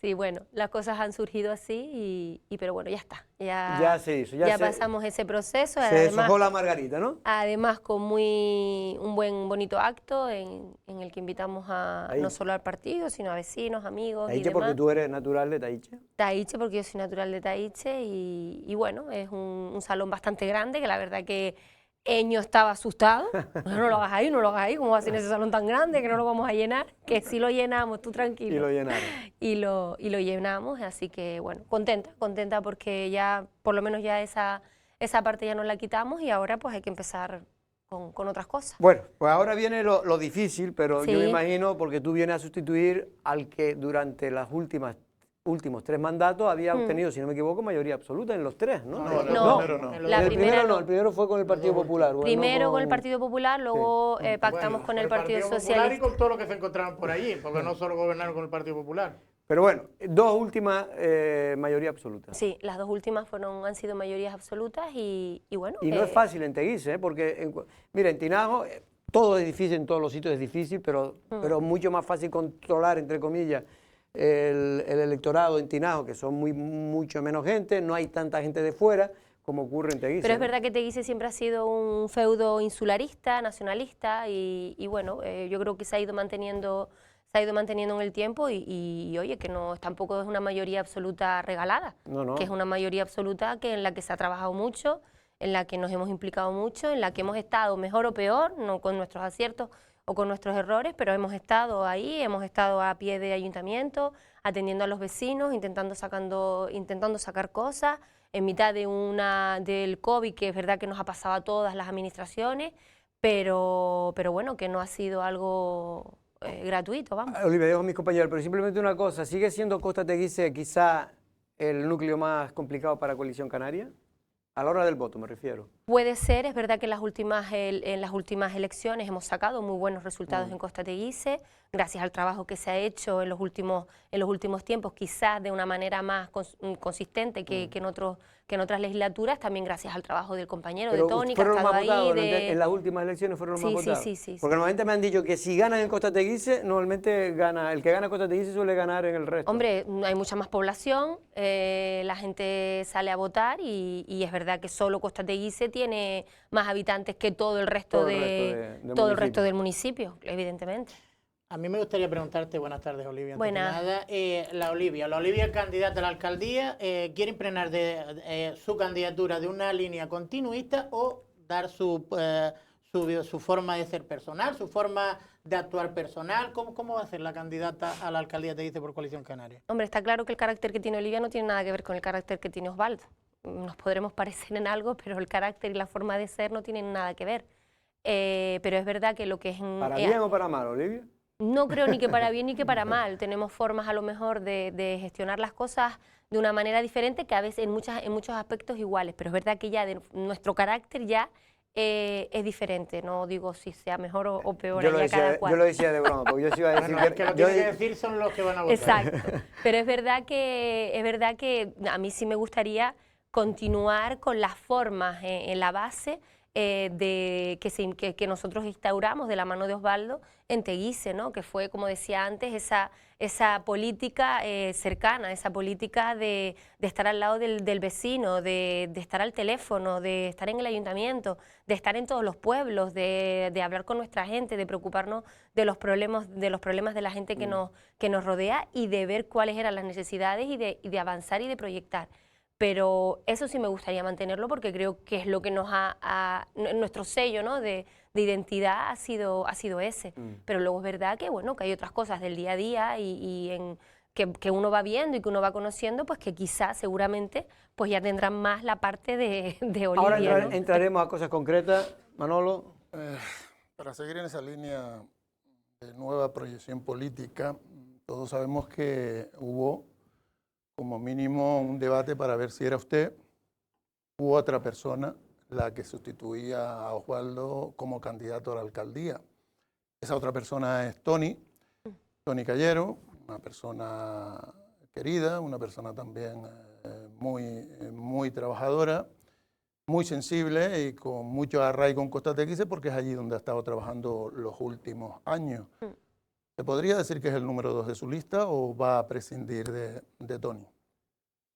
Sí, bueno, las cosas han surgido así, pero bueno, ya está.
Ya se hizo.
Ya pasamos ese proceso.
Se deshojó la margarita, ¿no?
Además, con un bonito acto en el que invitamos no solo al partido, sino a vecinos, amigos
Taiche,
y demás.
porque tú eres natural de Taiche.
Taiche, porque yo soy natural de Taiche y bueno, es un salón bastante grande que la verdad que Eño estaba asustado. No lo hagas ahí, ¿cómo va a ser ese salón tan grande que no lo vamos a llenar? Que sí lo llenamos, tú tranquilo.
Y lo llenaron.
Y lo llenamos, así que bueno, contenta porque ya, por lo menos ya esa parte ya nos la quitamos y ahora pues hay que empezar con otras cosas.
Bueno, pues ahora viene lo difícil, pero
sí.
Yo me imagino, porque tú vienes a sustituir al que durante las últimos 3 mandatos había obtenido, si no me equivoco, mayoría absoluta en los 3, ¿no?
No,
el primero fue con el Partido Popular.
Primero con el Partido Popular, luego pactamos con el Partido Socialista.
Popular y con todo lo que se encontraban por allí, porque no solo gobernaron con el Partido Popular.
Pero bueno, 2 últimas mayoría absoluta.
Sí, las 2 últimas han sido mayorías absolutas y bueno.
Y no es fácil en Teguise, porque, mira, en Tinajo todo es difícil, en todos los sitios es difícil, pero mucho más fácil controlar, entre comillas, el electorado en Tinajo, que son mucho menos gente, no hay tanta gente de fuera como ocurre en Teguise.
Pero es verdad que Teguise siempre ha sido un feudo insularista, nacionalista y bueno, yo creo que se ha ido manteniendo en el tiempo y oye, que no tampoco es una mayoría absoluta regalada, que es una mayoría absoluta en la que se ha trabajado mucho, en la que nos hemos implicado mucho, en la que hemos estado mejor o peor, no con nuestros aciertos o con nuestros errores, pero hemos estado ahí, hemos estado a pie de ayuntamiento, atendiendo a los vecinos, intentando sacar cosas, en mitad del COVID, que es verdad que nos ha pasado a todas las administraciones, pero bueno, que no ha sido algo gratuito, vamos.
Olivia, digo a mis compañeros, pero simplemente una cosa, ¿sigue siendo Costa Teguise quizá el núcleo más complicado para Coalición Canaria? A la hora del voto, me refiero.
Puede ser, es verdad que en las últimas elecciones hemos sacado muy buenos resultados en Costa Teguise, gracias al trabajo que se ha hecho en los últimos tiempos, quizás de una manera más consistente que en otras legislaturas, también gracias al trabajo del compañero, de Tony, que ha estado ahí.
En las últimas elecciones fueron los más votados.
Sí.
Porque normalmente me han dicho que si ganan en Costa Teguise, normalmente el que gana en Costa Teguise suele ganar en el resto.
Hombre, hay mucha más población, la gente sale a votar y es verdad que solo Costa Teguise tiene más habitantes que todo el resto del municipio, evidentemente.
A mí me gustaría preguntarte, buenas tardes, Olivia.
Buenas.
La Olivia candidata a la alcaldía, ¿quiere impregnar de su candidatura de una línea continuista o dar su forma de ser personal, su forma de actuar personal? ¿Cómo va a ser la candidata a la alcaldía, te dice, por Coalición Canaria?
Hombre, está claro que el carácter que tiene Olivia no tiene nada que ver con el carácter que tiene Osvaldo. Nos podremos parecer en algo, pero el carácter y la forma de ser no tienen nada que ver. Pero es verdad que lo que es...
¿Para bien o para mal, Olivia?
No creo ni que para bien ni que para mal. Tenemos formas a lo mejor de gestionar las cosas de una manera diferente, que a veces en muchos aspectos iguales, pero es verdad que ya de nuestro carácter ya es diferente. No digo si sea mejor o peor allá cada cual.
Yo lo decía de broma, porque yo sí iba a decir
Bueno, es que lo que tiene que decir son los que van a votar.
Exacto. Pero es verdad que a mí sí me gustaría continuar con las formas en la base que nosotros instauramos de la mano de Osvaldo en Teguise, ¿no? Que fue, como decía antes, esa política cercana, esa política de estar al lado del vecino, de estar al teléfono, de estar en el ayuntamiento, de estar en todos los pueblos, de hablar con nuestra gente, de preocuparnos de los problemas de la gente que nos rodea y de ver cuáles eran las necesidades y de avanzar y de proyectar. Pero eso sí me gustaría mantenerlo porque creo que es lo que nuestro sello, ¿no? de identidad ha sido ese. Pero luego es verdad que, bueno, que hay otras cosas del día a día que uno va viendo y que uno va conociendo, pues que quizás, seguramente, pues ya tendrán más la parte de Olivia.
Ahora
¿no?
entraremos a cosas concretas. Manolo.
Para seguir en esa línea de nueva proyección política, todos sabemos que hubo como mínimo un debate para ver si era usted u otra persona la que sustituía a Osvaldo como candidato a la alcaldía. Esa otra persona es Toni Callero, una persona querida, una persona también muy trabajadora, muy sensible y con mucho arraigo en Costa Teguise porque es allí donde ha estado trabajando los últimos años. ¿Se podría decir que es el número 2 de su lista o va a prescindir de Toni?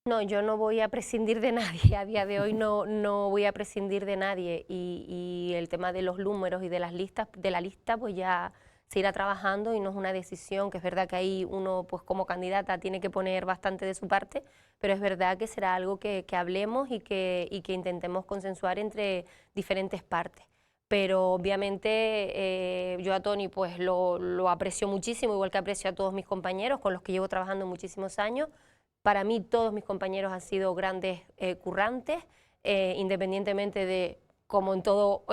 No, yo no voy a prescindir de nadie, a día de hoy no voy a prescindir de nadie y el tema de los números y de la lista pues ya se irá trabajando y no es una decisión, que es verdad que ahí uno pues como candidata tiene que poner bastante de su parte, pero es verdad que será algo que hablemos y que intentemos consensuar entre diferentes partes. Pero obviamente yo a Toni pues lo aprecio muchísimo, igual que aprecio a todos mis compañeros con los que llevo trabajando muchísimos años. Para mí todos mis compañeros han sido grandes currantes, independientemente de, como en todo,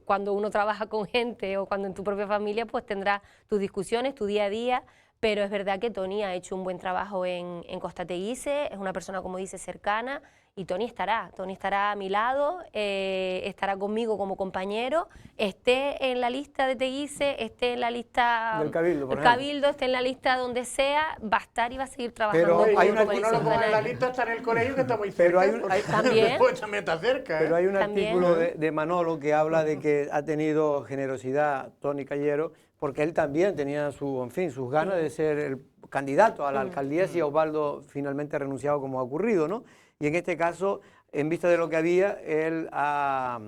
cuando uno trabaja con gente o cuando en tu propia familia, pues tendrás tus discusiones, tu día a día, pero es verdad que Toni ha hecho un buen trabajo en Costa Teguise, es una persona, como dice, cercana, y Toni estará a mi lado, estará conmigo como compañero, esté en la lista de Teguise, esté en la lista
del Cabildo, por
Cabildo, esté en la lista donde sea, va a estar y va a seguir trabajando.
Pero hay una,
uno lo ponga en la lista, está en el colegio que está muy cerca.
Pero hay
también,
pues también está cerca.
Pero hay un
También.
artículo de Manolo que habla de que ha tenido generosidad Toni Callero, porque él también tenía sus ganas de ser el candidato a la alcaldía si Osvaldo finalmente ha renunciado como ha ocurrido, ¿no? Y en este caso, en vista de lo que había, él ha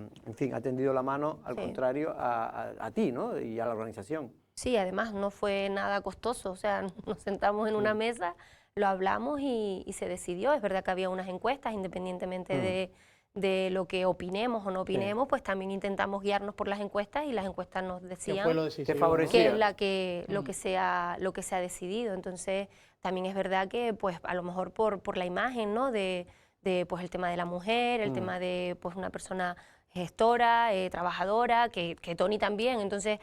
tendido la mano, al contrario, a ti, ¿no? Y a la organización.
Sí, además no fue nada costoso, o sea, nos sentamos en una mesa, lo hablamos y se decidió. Es verdad que había unas encuestas, independientemente de lo que opinemos o no opinemos, pues también intentamos guiarnos por las encuestas y las encuestas nos decían que es lo que se ha decidido. Entonces también es verdad que pues a lo mejor por la imagen, ¿no? de pues el tema de la mujer, el tema de pues una persona gestora, trabajadora, que Toni también. Entonces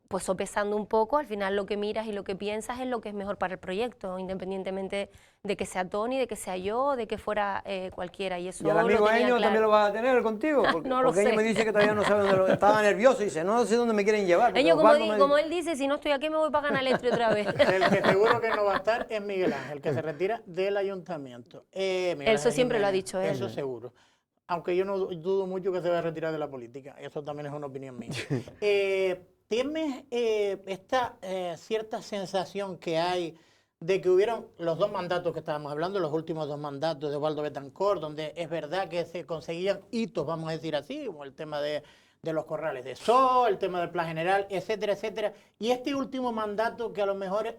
pues sopesando un poco, al final lo que miras y lo que piensas es lo que es mejor para el proyecto, independientemente de que sea Toni, de que sea yo, de que fuera cualquiera. Y eso
¿Y el amigo
lo tenía
Eño
claro.
también lo va a tener contigo? Porque,
No lo
porque Eño
sé.
me dice que todavía no sabe dónde estaba nervioso y dice, no sé dónde me quieren llevar.
Eño, como él dice, si no estoy aquí me voy para Canal Estri otra vez.
El que seguro que no va a estar es Miguel Ángel, que se retira del ayuntamiento.
Eso siempre lo ha dicho él.
Eso seguro. Aunque yo no dudo mucho que se va a retirar de la política. Eso también es una opinión mía. ¿Tienes esta cierta sensación que hay de que hubieron los dos mandatos que estábamos hablando, los últimos dos mandatos de Osvaldo Betancourt, donde es verdad que se conseguían hitos, vamos a decir así, como el tema de los corrales de sol, el tema del plan general, etcétera, etcétera, y este último mandato que a lo mejor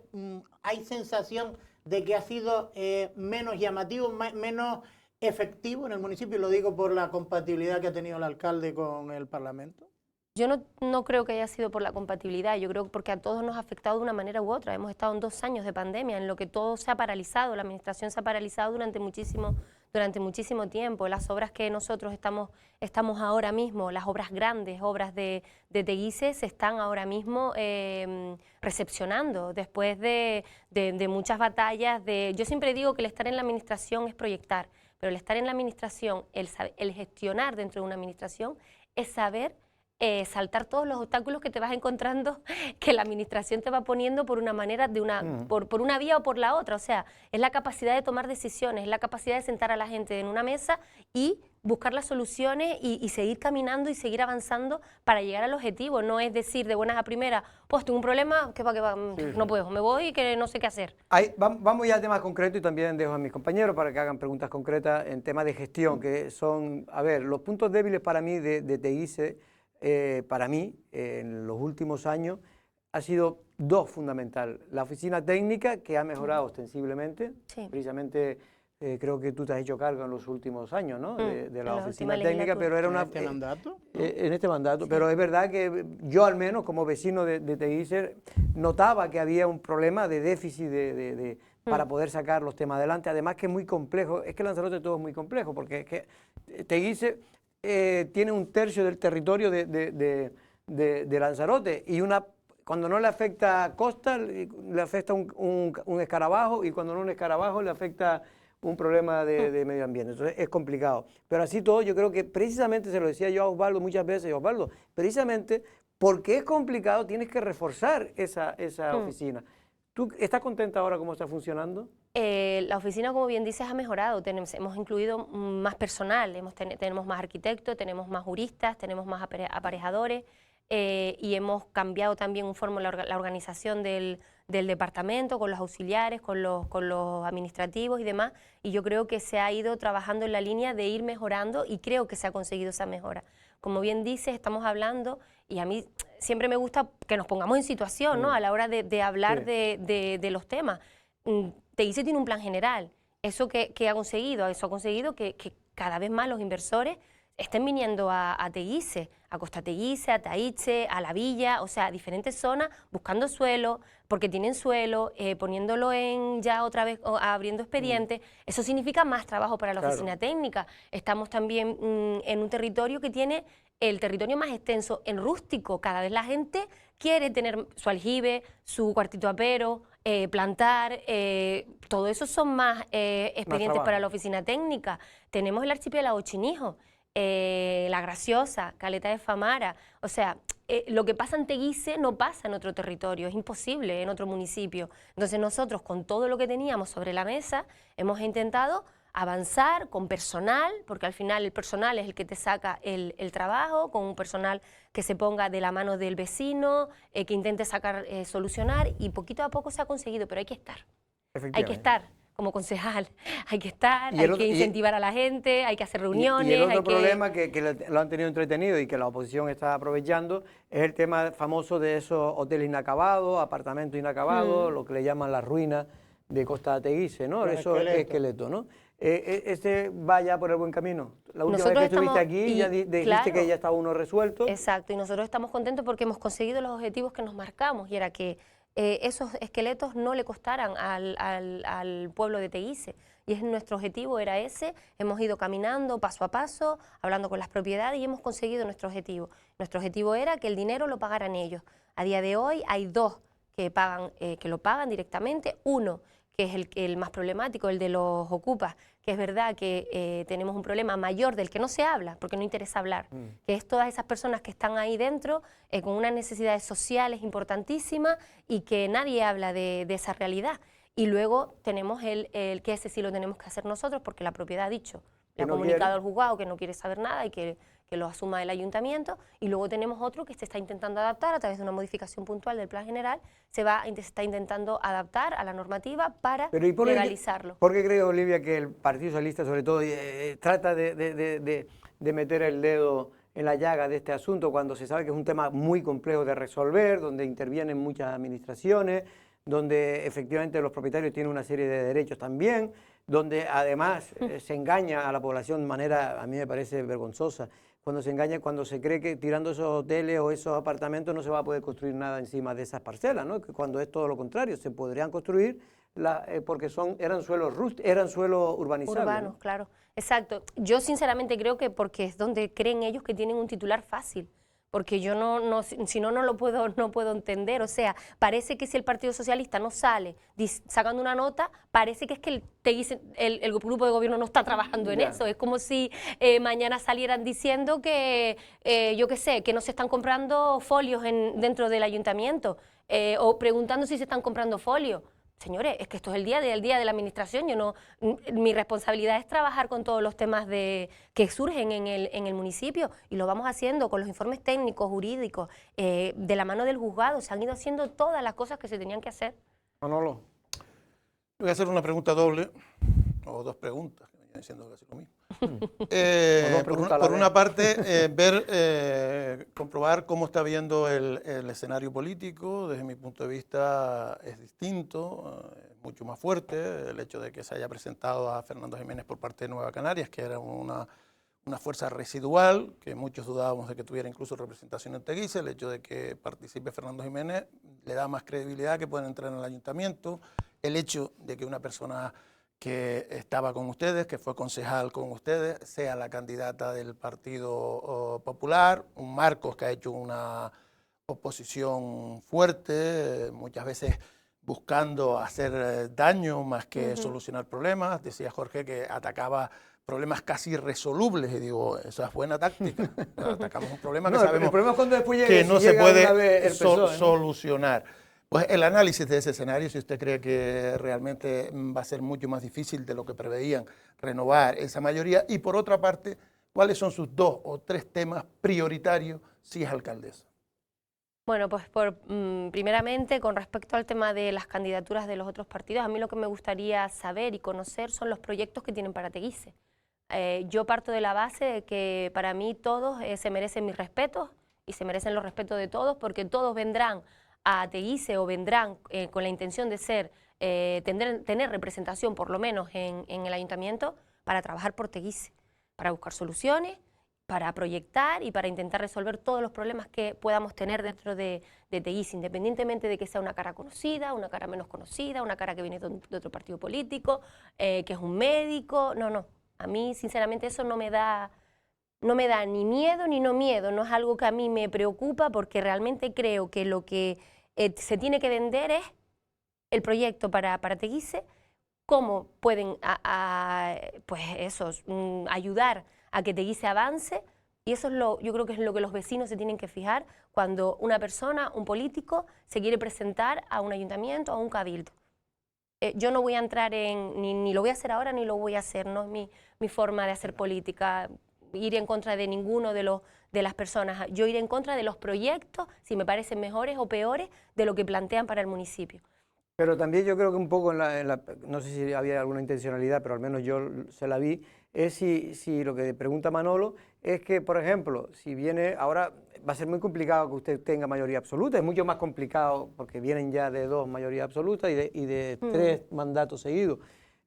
hay sensación de que ha sido menos llamativo, menos efectivo en el municipio, y lo digo por la compatibilidad que ha tenido el alcalde con el Parlamento?
Yo no creo que haya sido por la compatibilidad, yo creo que porque a todos nos ha afectado de una manera u otra. Hemos estado en 2 años de pandemia en lo que todo se ha paralizado, la administración se ha paralizado durante muchísimo durante muchísimo tiempo. Las obras que nosotros estamos ahora mismo, las obras grandes, obras de Teguise, se están ahora mismo recepcionando después de muchas batallas. Yo siempre digo que el estar en la administración es proyectar, pero el estar en la administración, el gestionar dentro de una administración, es saber saltar todos los obstáculos que te vas encontrando, que la administración te va poniendo por una manera, por una vía o por la otra. O sea, es la capacidad de tomar decisiones, es la capacidad de sentar a la gente en una mesa y buscar las soluciones y seguir caminando y seguir avanzando para llegar al objetivo. No es decir de buenas a primeras, pues tengo un problema, que va, no puedo, me voy y que no sé qué hacer.
Vamos ya a temas concretos y también dejo a mis compañeros para que hagan preguntas concretas en temas de gestión, que son, a ver, los puntos débiles para mí de Teguise. Para mí, en los últimos años, ha sido dos fundamentales. La oficina técnica, que ha mejorado ostensiblemente, precisamente creo que tú te has hecho cargo en los últimos años, ¿no? De la oficina técnica, pero era una...
¿En este mandato?
En este mandato, pero es verdad que yo al menos, como vecino de Teguise, notaba que había un problema de déficit para poder sacar los temas adelante. Además que es muy complejo, es que Lanzarote todo es muy complejo, porque es que Teguise tiene un tercio del territorio de Lanzarote y cuando no le afecta costa, le afecta un escarabajo, y cuando no un escarabajo le afecta un problema de medio ambiente. Entonces es complicado. Pero así todo, yo creo que precisamente, se lo decía yo a Osvaldo muchas veces, Osvaldo, precisamente porque es complicado tienes que reforzar esa oficina. ¿Tú estás contenta ahora cómo está funcionando?
La oficina, como bien dices, ha mejorado. Hemos incluido más personal, tenemos más arquitectos, tenemos más juristas, tenemos más aparejadores, y hemos cambiado también la organización del departamento, con los auxiliares, con los administrativos y demás, y yo creo que se ha ido trabajando en la línea de ir mejorando y creo que se ha conseguido esa mejora. Como bien dices, estamos hablando, y a mí siempre me gusta que nos pongamos en situación, ¿no? A la hora de hablar de los temas. Teguise tiene un plan general. ¿Eso que ha conseguido? Eso ha conseguido que cada vez más los inversores estén viniendo a Teguise, a Costa Teguise, a Taitse, a La Villa, o sea, a diferentes zonas, buscando suelo, porque tienen suelo, poniéndolo ya otra vez, abriendo expedientes. Eso significa más trabajo para la oficina técnica. Estamos también en un territorio que tiene el territorio más extenso en rústico. Cada vez la gente quiere tener su aljibe, su cuartito apero, plantar, todo eso son más expedientes para la oficina técnica. Tenemos el archipiélago Chinijo, La Graciosa, Caleta de Famara, o sea, lo que pasa en Teguise no pasa en otro territorio, es imposible en otro municipio. Entonces nosotros, con todo lo que teníamos sobre la mesa, hemos intentado avanzar con personal, porque al final el personal es el que te saca el trabajo, con un personal que se ponga de la mano del vecino, que intente solucionar, y poquito a poco se ha conseguido, pero hay que estar. Hay que estar como concejal, hay que estar, hay que incentivar a la gente, hay que hacer reuniones.
Y el otro problema que lo han tenido entretenido y que la oposición está aprovechando es el tema famoso de esos hoteles inacabados, apartamentos inacabados, lo que le llaman las ruinas de Costa Teguise, ¿no? Eso es esqueleto, ¿no? ¿Este va ya por el buen camino? La última vez que estuviste aquí ya dijiste que ya estaba uno resuelto.
Exacto, y nosotros estamos contentos porque hemos conseguido los objetivos que nos marcamos, y era que esos esqueletos no le costaran al pueblo de Teguise, y nuestro objetivo era ese. Hemos ido caminando paso a paso, hablando con las propiedades, y hemos conseguido nuestro objetivo. Nuestro objetivo era que el dinero lo pagaran ellos. A día de hoy hay dos que lo pagan directamente. Uno, que es el más problemático, el de los ocupas, que es verdad que tenemos un problema mayor del que no se habla, porque no interesa hablar, que es todas esas personas que están ahí dentro con unas necesidades sociales importantísimas y que nadie habla de esa realidad. Y luego tenemos el que ese sí lo tenemos que hacer nosotros, porque la propiedad ha dicho, le ha comunicado al juzgado que no quiere saber nada y que lo asuma el ayuntamiento, y luego tenemos otro que se está intentando adaptar a través de una modificación puntual del plan general, se está intentando adaptar a la normativa para legalizarlo.
¿Por qué cree, Olivia, que el Partido Socialista, sobre todo, trata de meter el dedo en la llaga de este asunto, cuando se sabe que es un tema muy complejo de resolver, donde intervienen muchas administraciones, donde efectivamente los propietarios tienen una serie de derechos también, donde además se engaña a la población de manera, a mí me parece vergonzosa, cuando se engaña, cuando se cree que tirando esos hoteles o esos apartamentos no se va a poder construir nada encima de esas parcelas, ¿no? Cuando es todo lo contrario, se podrían construir porque eran suelos urbanizables.
Urbanos,
¿no?
claro. Exacto. Yo sinceramente creo que porque es donde creen ellos que tienen un titular fácil. Porque yo si no lo puedo entender. O sea, parece que si el Partido Socialista no sale sacando una nota, parece que es que el grupo de gobierno no está trabajando en eso. Es como si mañana salieran diciendo que, yo qué sé, que no se están comprando folios dentro del ayuntamiento, o preguntando si se están comprando folios. Señores, es que esto es el día de la administración. Mi responsabilidad es trabajar con todos los temas que surgen en el municipio, y lo vamos haciendo con los informes técnicos, jurídicos, de la mano del juzgado. Se han ido haciendo todas las cosas que se tenían que hacer.
Manolo.
Voy a hacer una pregunta doble, o dos preguntas, que vienen siendo casi lo mismo. Por una parte, comprobar cómo está viendo el escenario político. Desde mi punto de vista es distinto, es mucho más fuerte el hecho de que se haya presentado a Fernando Jiménez por parte de Nueva Canarias, que era una fuerza residual, que muchos dudábamos de que tuviera incluso representación en Teguise. El hecho de que participe Fernando Jiménez le da más credibilidad que puedan entrar en el ayuntamiento. El hecho de que una persona que estaba con ustedes, que fue concejal con ustedes, sea la candidata del Partido Popular, un Marcos que ha hecho una oposición fuerte, muchas veces buscando hacer daño más que solucionar problemas. Decía Jorge que atacaba problemas casi irresolubles, y digo, esa es buena táctica. Atacamos un problema que sabemos
el problema es cuando después
que no se puede
PSOE, ¿no?
solucionar. Pues el análisis de ese escenario, si usted cree que realmente va a ser mucho más difícil de lo que preveían renovar esa mayoría, y por otra parte, ¿cuáles son sus 2 o 3 temas prioritarios si es alcaldesa?
Bueno, pues primeramente, con respecto al tema de las candidaturas de los otros partidos, a mí lo que me gustaría saber y conocer son los proyectos que tienen para Teguise. Yo parto de la base de que para mí todos se merecen mis respetos y se merecen los respetos de todos, porque todos vendrán a Teguise o vendrán con la intención de tener representación por lo menos en el ayuntamiento para trabajar por Teguise, para buscar soluciones, para proyectar y para intentar resolver todos los problemas que podamos tener dentro de Teguise, independientemente de que sea una cara conocida, una cara menos conocida, una cara que viene de otro partido político, que es un médico. No, a mí sinceramente eso no me da ni miedo ni no miedo, no es algo que a mí me preocupa, porque realmente creo que lo que se tiene que vender es el proyecto para Teguise, cómo pueden ayudar a que Teguise avance, y eso es yo creo que es lo que los vecinos se tienen que fijar cuando una persona, un político, se quiere presentar a un ayuntamiento o a un cabildo. Yo no voy a entrar ni lo voy a hacer ahora ni lo voy a hacer, no es mi forma de hacer política, ir en contra de ninguno de las personas. Yo iré en contra de los proyectos, si me parecen mejores o peores de lo que plantean para el municipio.
Pero también yo creo que un poco, no sé si había alguna intencionalidad, pero al menos yo se la vi, es si lo que pregunta Manolo es que, por ejemplo, si viene, ahora va a ser muy complicado que usted tenga mayoría absoluta, es mucho más complicado porque vienen ya de 2 mayorías absolutas y de 3 mandatos seguidos.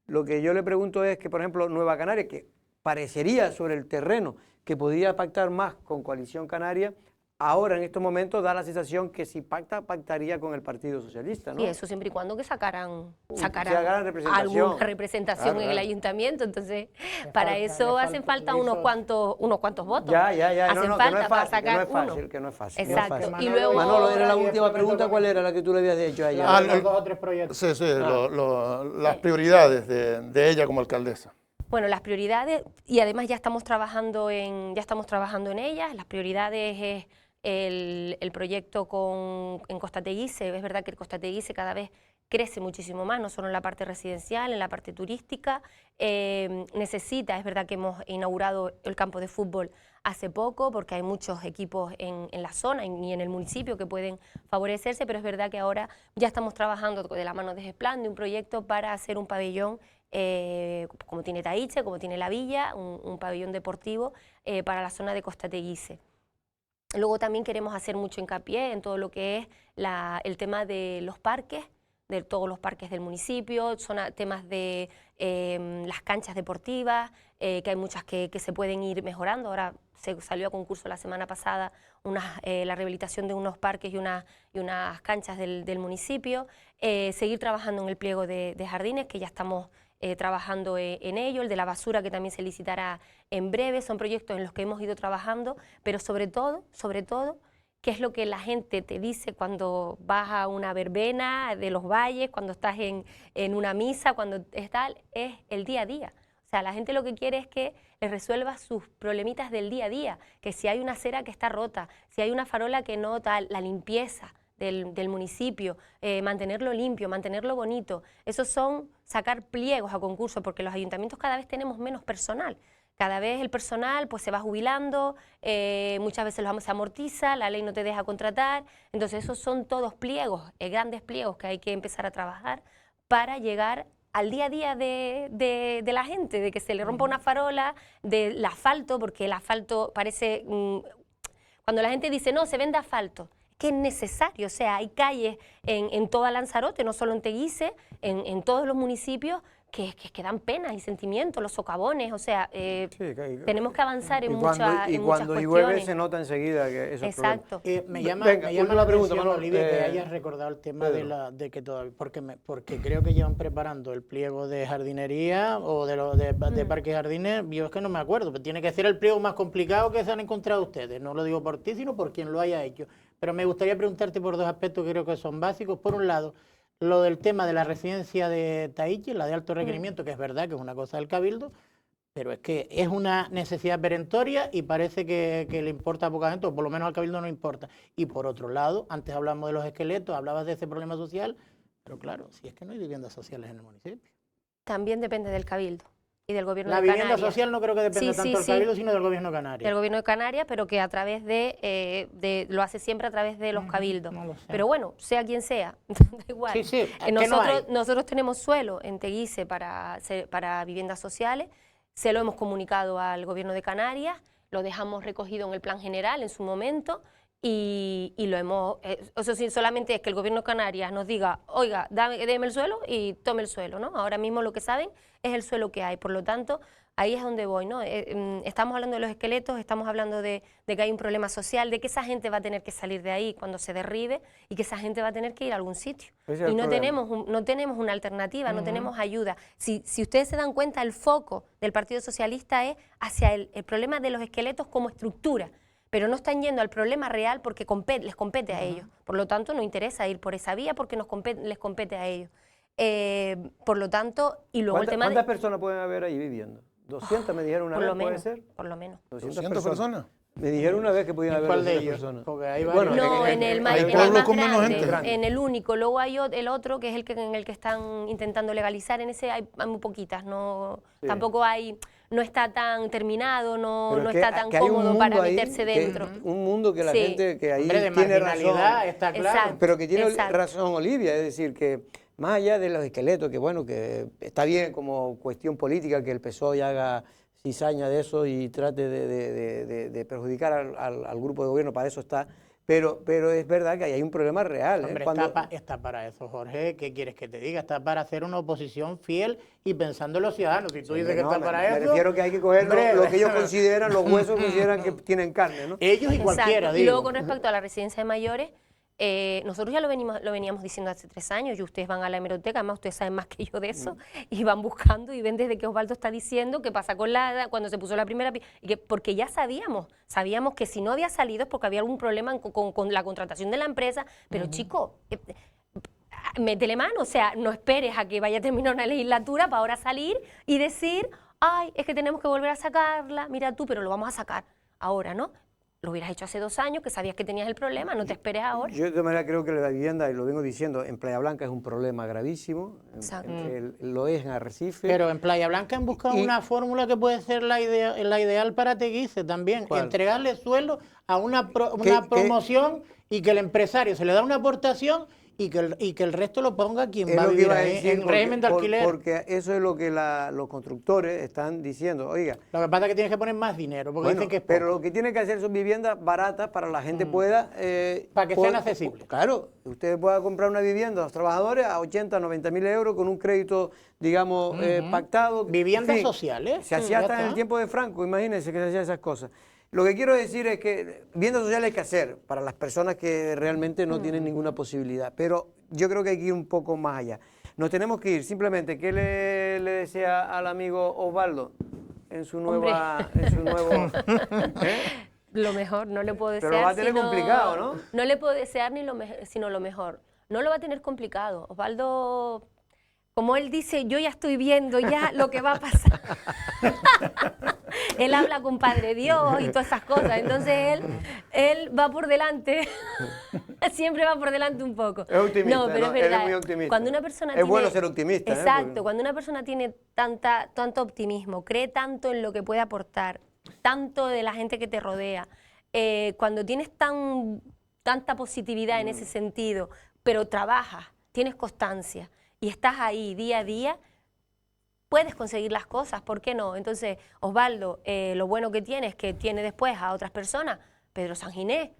Lo que yo le pregunto es que, por ejemplo, Nueva Canaria, que parecería sobre el terreno que podría pactar más con Coalición Canaria, ahora en estos momentos da la sensación que si pactaría con el Partido Socialista, ¿no?
Y eso siempre y cuando que sacaran
representación.
alguna representación en el ayuntamiento. Entonces, para eso hacen falta unos cuantos votos.
Ya.
Hacen falta para sacar
que no es fácil.
Exacto.
No es
Y luego,
Manolo, era la última pregunta, ¿cuál era la que tú le habías hecho a ella?
Los 2 o 3 proyectos.
Sí, las prioridades de ella como alcaldesa.
Bueno, las prioridades, y además ya estamos trabajando en ellas. Las prioridades es el proyecto en Costa Teguise. Es verdad que Costa Teguise cada vez crece muchísimo más, no solo en la parte residencial, en la parte turística. Es verdad que hemos inaugurado el campo de fútbol hace poco, porque hay muchos equipos en la zona y en el municipio que pueden favorecerse, pero es verdad que ahora ya estamos trabajando de la mano de GESPLAN, de un proyecto para hacer un pabellón, como tiene Taíche, como tiene La Villa, un pabellón deportivo para la zona de Costa Teguise. Luego también queremos hacer mucho hincapié en todo lo que es el tema de los parques de todos los parques del municipio, son temas de las canchas deportivas, que hay muchas que se pueden ir mejorando. Ahora se salió a concurso la semana pasada la rehabilitación de unos parques y unas canchas del municipio, seguir trabajando en el pliego de jardines, que ya estamos trabajando en ello, el de la basura, que también se licitará en breve. Son proyectos en los que hemos ido trabajando, pero sobre todo, ¿qué es lo que la gente te dice cuando vas a una verbena de los valles, cuando estás en una misa, cuando estás? Es el día a día. O sea, la gente lo que quiere es que les resuelvas sus problemitas del día a día, que si hay una acera que está rota, si hay una farola que no tal, la limpieza del municipio, mantenerlo limpio, mantenerlo bonito. Esos son sacar pliegos a concurso, porque los ayuntamientos cada vez tenemos menos personal. Cada vez el personal pues se va jubilando, muchas veces se amortiza, la ley no te deja contratar. Entonces esos son todos pliegos, grandes pliegos que hay que empezar a trabajar para llegar al día a día de la gente, de que se le rompa una farola, del asfalto, porque el asfalto parece... cuando la gente dice, no, se vende asfalto, que es necesario, o sea, hay calles en toda Lanzarote, no solo en Teguise, en todos los municipios, que dan penas y sentimientos, los socavones, o sea, tenemos que avanzar en muchas cuestiones.
Y cuando llueve se nota enseguida que eso es problema.
Exacto.
Me llama
Venga,
la
pregunta,
atención,
Manolo,
Olivia, que hayas recordado el tema de que todavía, porque creo que llevan preparando el pliego de jardinería o de parques jardines. Yo es que no me acuerdo, pero tiene que ser el pliego más complicado que se han encontrado ustedes. No lo digo por ti, sino por quien lo haya hecho. Pero me gustaría preguntarte por dos aspectos que creo que son básicos. Por un lado, lo del tema de la residencia de Taiji, la de alto requerimiento, que es verdad que es una cosa del Cabildo, pero es que es una necesidad perentoria y parece que le importa a poca gente, o por lo menos al Cabildo no importa. Y por otro lado, antes hablamos de los esqueletos, hablabas de ese problema social, pero claro, si es que no hay viviendas sociales en el municipio.
También depende del Cabildo y del Gobierno
La
de Canarias.
vivienda social no creo que dependa tanto del Cabildo, sino del Gobierno de Canarias.
Del Gobierno de Canarias, pero que a través lo hace siempre a través de los cabildos.
No lo sé.
Pero bueno, sea quien sea, da igual.
Sí, sí, que no hay.
Nosotros tenemos suelo en Teguise para viviendas sociales, se lo hemos comunicado al Gobierno de Canarias, lo dejamos recogido en el plan general en su momento y lo hemos... Eso sí, solamente es que el Gobierno de Canarias nos diga, oiga, déme el suelo y tome el suelo, ¿no? Ahora mismo lo que saben es el suelo que hay, por lo tanto, ahí es donde voy, ¿no? Estamos hablando de los esqueletos, estamos hablando de que hay un problema social, de que esa gente va a tener que salir de ahí cuando se derribe y que esa gente va a tener que ir a algún sitio. Y no tenemos una alternativa, no tenemos ayuda. Si ustedes se dan cuenta, el foco del Partido Socialista es hacia el problema de los esqueletos como estructura, pero no están yendo al problema real porque les compete a ellos. Por lo tanto, no interesa ir por esa vía porque les compete a ellos. Por lo tanto, y luego el tema
¿Cuántas personas pueden haber ahí viviendo? 200 me dijeron una vez, ¿puede ser?
Por lo menos.
200 personas.
Me dijeron una vez que podían haber
¿Cuál de
200
ellos?
personas.
Porque hay
Bueno,
No, en el más
pueblos con menos
grande,
gente.
en el único. Luego hay el otro, que es en el que están intentando legalizar. En ese hay muy poquitas. Tampoco hay... No está tan terminado, no está tan cómodo para meterse dentro.
Un mundo que la gente que ahí
Hombre, de
tiene
marginalidad,
razón.
está claro.
Exacto.
Pero que tiene
Exacto.
razón Olivia, es decir, que más allá de los esqueletos, que bueno, que está bien como cuestión política que el PSOE haga cizaña de eso y trate de perjudicar al grupo de gobierno, para eso está, pero es verdad que hay un problema real.
Hombre, está para eso, Jorge. ¿Qué quieres que te diga? Está para hacer una oposición fiel y pensando en los ciudadanos. Si tú dices que está para eso...
Me refiero que hay que coger
hombre,
lo que ellos consideran, los huesos consideran que tienen carne, ¿no?
ellos y
Exacto.
cualquiera,
Y
digo.
luego con respecto a la residencia de mayores, nosotros ya lo veníamos diciendo hace 3 años, y ustedes van a la hemeroteca, además ustedes saben más que yo de eso, y van buscando y ven desde que Osvaldo está diciendo qué pasa con cuando se puso la primera, porque ya sabíamos que si no había salido es porque había algún problema con la contratación de la empresa, pero chico, métele mano, o sea, no esperes a que vaya a terminar una legislatura para ahora salir y decir, ay, es que tenemos que volver a sacarla, mira tú, pero lo vamos a sacar ahora, ¿no? Lo hubieras hecho hace 2 años, que sabías que tenías el problema, no te esperes ahora.
Yo de todas maneras creo que la vivienda, y lo vengo diciendo, en Playa Blanca es un problema gravísimo, lo es en Arrecife.
Pero en Playa Blanca han buscado una fórmula que puede ser la ideal para Teguise también.
¿Cuál?
Entregarle suelo a una promoción y que el empresario se le da una aportación y que el resto lo ponga quien
Es
va a
lo que
vivir
iba a
ahí,
decir,
en régimen de alquiler.
porque eso es lo que los constructores están diciendo. Oiga,
Lo que pasa es que tienes que poner más dinero, porque
bueno,
dicen que es
pero
poco.
lo que tiene que hacer son viviendas baratas para la gente pueda...
Para que sean accesibles.
Claro, usted pueda comprar una vivienda a los trabajadores a 80, 90 mil euros con un crédito, digamos, pactado.
Viviendas
En fin,
sociales.
Se hacía
ya
hasta en el
está.
tiempo de Franco, imagínense que se hacían esas cosas. Lo que quiero decir es que viviendas sociales hay que hacer para las personas que realmente no tienen ninguna posibilidad, pero yo creo que hay que ir un poco más allá. Nos tenemos que ir, simplemente, ¿qué le desea al amigo Osvaldo en su nuevo...
Lo mejor, no le puedo desear.
Pero lo va a tener complicado, ¿no?
No le puedo desear sino lo mejor. No lo va a tener complicado. Osvaldo, como él dice, yo ya estoy viendo ya lo que va a pasar. Él habla con Padre Dios y todas esas cosas. Entonces él va por delante. Siempre va por delante un poco.
Es optimista,
no, pero
¿no?
es verdad.
Él es muy optimista.
Cuando una persona
Es bueno ser optimista, ¿eh?
Exacto.
Porque...
Cuando una persona tiene tanto optimismo, cree tanto en lo que puede aportar, tanto de la gente que te rodea, cuando tienes tanta positividad en ese sentido, pero trabajas, tienes constancia y estás ahí día a día, puedes conseguir las cosas, ¿por qué no? Entonces, Osvaldo, lo bueno que tiene es que tiene después a otras personas, Pedro Sanginés.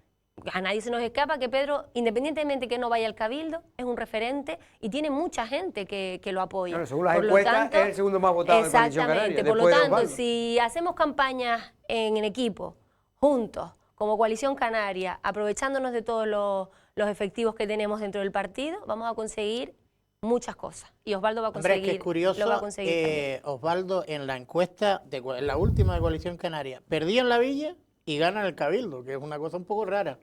A nadie se nos escapa que Pedro, independientemente que no vaya al Cabildo, es un referente y tiene mucha gente que lo apoya.
Bueno, según las
Por lo
encuestas,
tanto,
es el segundo más votado de Coalición Canaria.
exactamente. Por lo
después de
tanto,
Osvaldo.
si hacemos campañas en equipo, juntos, como Coalición Canaria, aprovechándonos de todos los efectivos que tenemos dentro del partido, vamos a conseguir muchas cosas. Y Osvaldo va a conseguir.
Hombre, es que es curioso,
lo va a conseguir también.
Osvaldo, en la encuesta, en la última de Coalición Canaria, perdía en la Villa y gana en el Cabildo, que es una cosa un poco rara.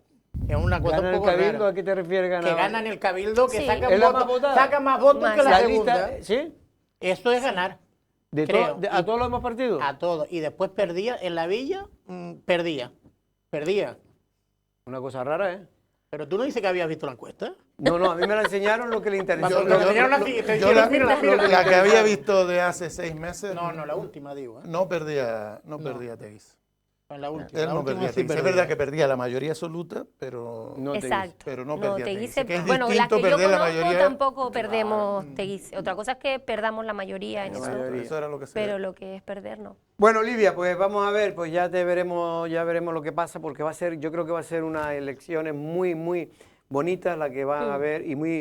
Es una cosa
¿Gana
un
el
poco
Cabildo?
rara.
¿A qué te refieres
Que
ganar?
gana en el Cabildo, que
Sí.
saca
¿Es la más votada?
saca más votos
Más.
que la,
La
segunda.
lista, ¿sí?
Eso es ganar.
De
creo.
¿A todos los demás partidos?
A todos. Y después perdía en la Villa, perdía.
Una cosa rara, ¿eh?
Pero tú no dices que habías visto la encuesta.
No, a mí me la enseñaron lo que le interesó.
Yo- lo que tenían así, te
Yo
dijeron, mira,
la que había visto de hace 6 meses,
No, la última digo.
no perdía Teguise.
En la última.
Él
la
no
última
perdía
sí
Teguise. Es verdad que perdía la mayoría absoluta, pero
No te
Exacto.
pero no perdía
Teguise,
Teguise, que es
bueno, la
distinto
que yo
perder la
conozco
mayoría.
tampoco perdemos Teguise. Otra cosa es que perdamos la mayoría en eso.
Eso era lo que se
Pero lo que es perder, no.
Bueno, Olivia, pues vamos a ver, pues ya veremos lo que pasa, porque yo creo que va a ser unas elecciones muy, muy bonitas las que van a haber y muy,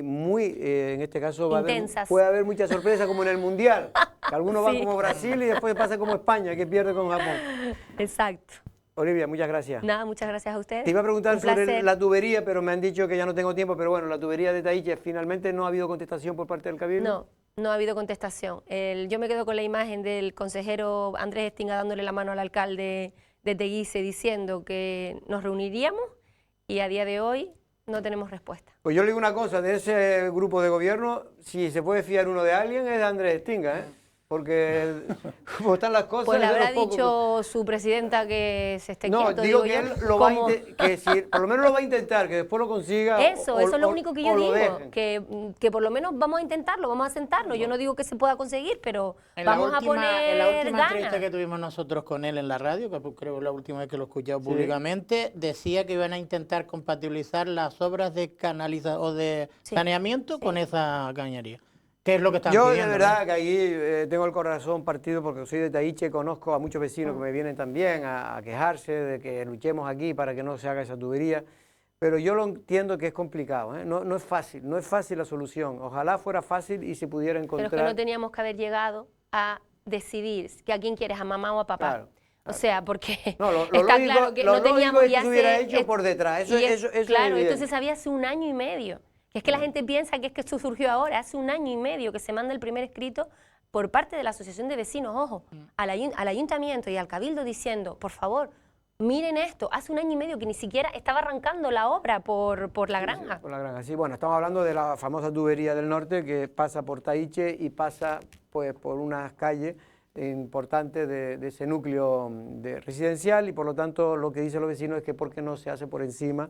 en este caso
Intensas.
puede haber muchas sorpresas como en el Mundial, que algunos van
Sí.
como Brasil y después pasa como España, que pierde con Japón.
Exacto.
Olivia, muchas gracias.
Nada, muchas gracias a ustedes.
Te iba a preguntar
Un
sobre
placer.
la tubería, pero me han dicho que ya no tengo tiempo, pero bueno, la tubería de Taíche, finalmente no ha habido contestación por parte del Cabildo.
No ha habido contestación. Yo me quedo con la imagen del consejero Andrés Estinga dándole la mano al alcalde de Teguise diciendo que nos reuniríamos y a día de hoy no tenemos respuesta.
Pues yo le digo una cosa, de ese grupo de gobierno, si se puede fiar uno de alguien es de Andrés Estinga, ¿eh? Porque como están las cosas...
Pues le
yo
habrá
los pocos-
dicho su presidenta que se esté
No,
quieto.
digo que
yo,
él lo va a
como-
que si por lo menos lo va a intentar, que después lo consiga.
Eso es lo único que yo
o lo
digo,
dejen.
que por lo menos vamos a intentarlo, vamos a sentarnos. Yo no digo que se pueda conseguir, pero
En la
vamos a
última,
poner
en la última entrevista
ganas.
que tuvimos nosotros con él en la radio, que creo que es la última vez que lo he escuchado públicamente, decía que iban a intentar compatibilizar las obras de canalización o de
Sí,
saneamiento
sí.
con esa cañería. ¿Qué es lo que están
Yo
pidiendo?
de verdad que ahí tengo el corazón partido porque soy de Taíche, conozco a muchos vecinos que me vienen también a quejarse de que luchemos aquí para que no se haga esa tubería, pero yo lo entiendo que es complicado, ¿eh? No es fácil la solución. Ojalá fuera fácil y se pudiera
Pero
encontrar.
es que no teníamos que haber llegado a decidir que a quién quieres, a mamá o a papá.
Claro,
O sea, porque
No, lo
está
lógico-
claro que
lo
no teníamos
lógico es que
ya
se hubiera hecho por detrás, eso es
claro,
evidente.
entonces había hace 1 año y medio. Que es que la gente piensa que es que esto surgió ahora, hace 1 año y medio que se manda el primer escrito por parte de la Asociación de Vecinos, ojo, al ayuntamiento y al cabildo diciendo, por favor, miren esto, hace 1 año y medio que ni siquiera estaba arrancando la obra por la granja.
Por la granja, sí. Bueno, estamos hablando de la famosa tubería del norte que pasa por Taíche y pasa pues por unas calles importantes de ese núcleo residencial y por lo tanto lo que dicen los vecinos es que por qué no se hace por encima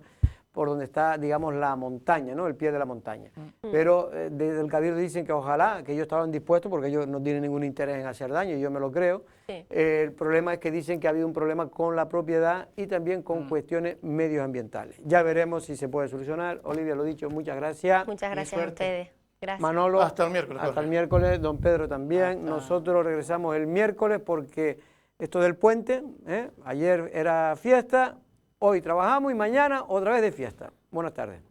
por donde está, digamos, la montaña, ¿no? El pie de la montaña. Pero desde el Cabildo dicen que ojalá, que ellos estaban dispuestos, porque ellos no tienen ningún interés en hacer daño, y yo me lo creo.
Sí.
El problema es que dicen que ha habido un problema con la propiedad y también con cuestiones medioambientales. Ya veremos si se puede solucionar. Olivia, lo dicho, muchas gracias.
Muchas gracias a ustedes. Gracias.
Manolo,
Hasta el miércoles.
hasta el miércoles. Don Pedro también. Nosotros regresamos el miércoles porque esto del puente, ayer era fiesta, hoy trabajamos y mañana otra vez de fiesta. Buenas tardes.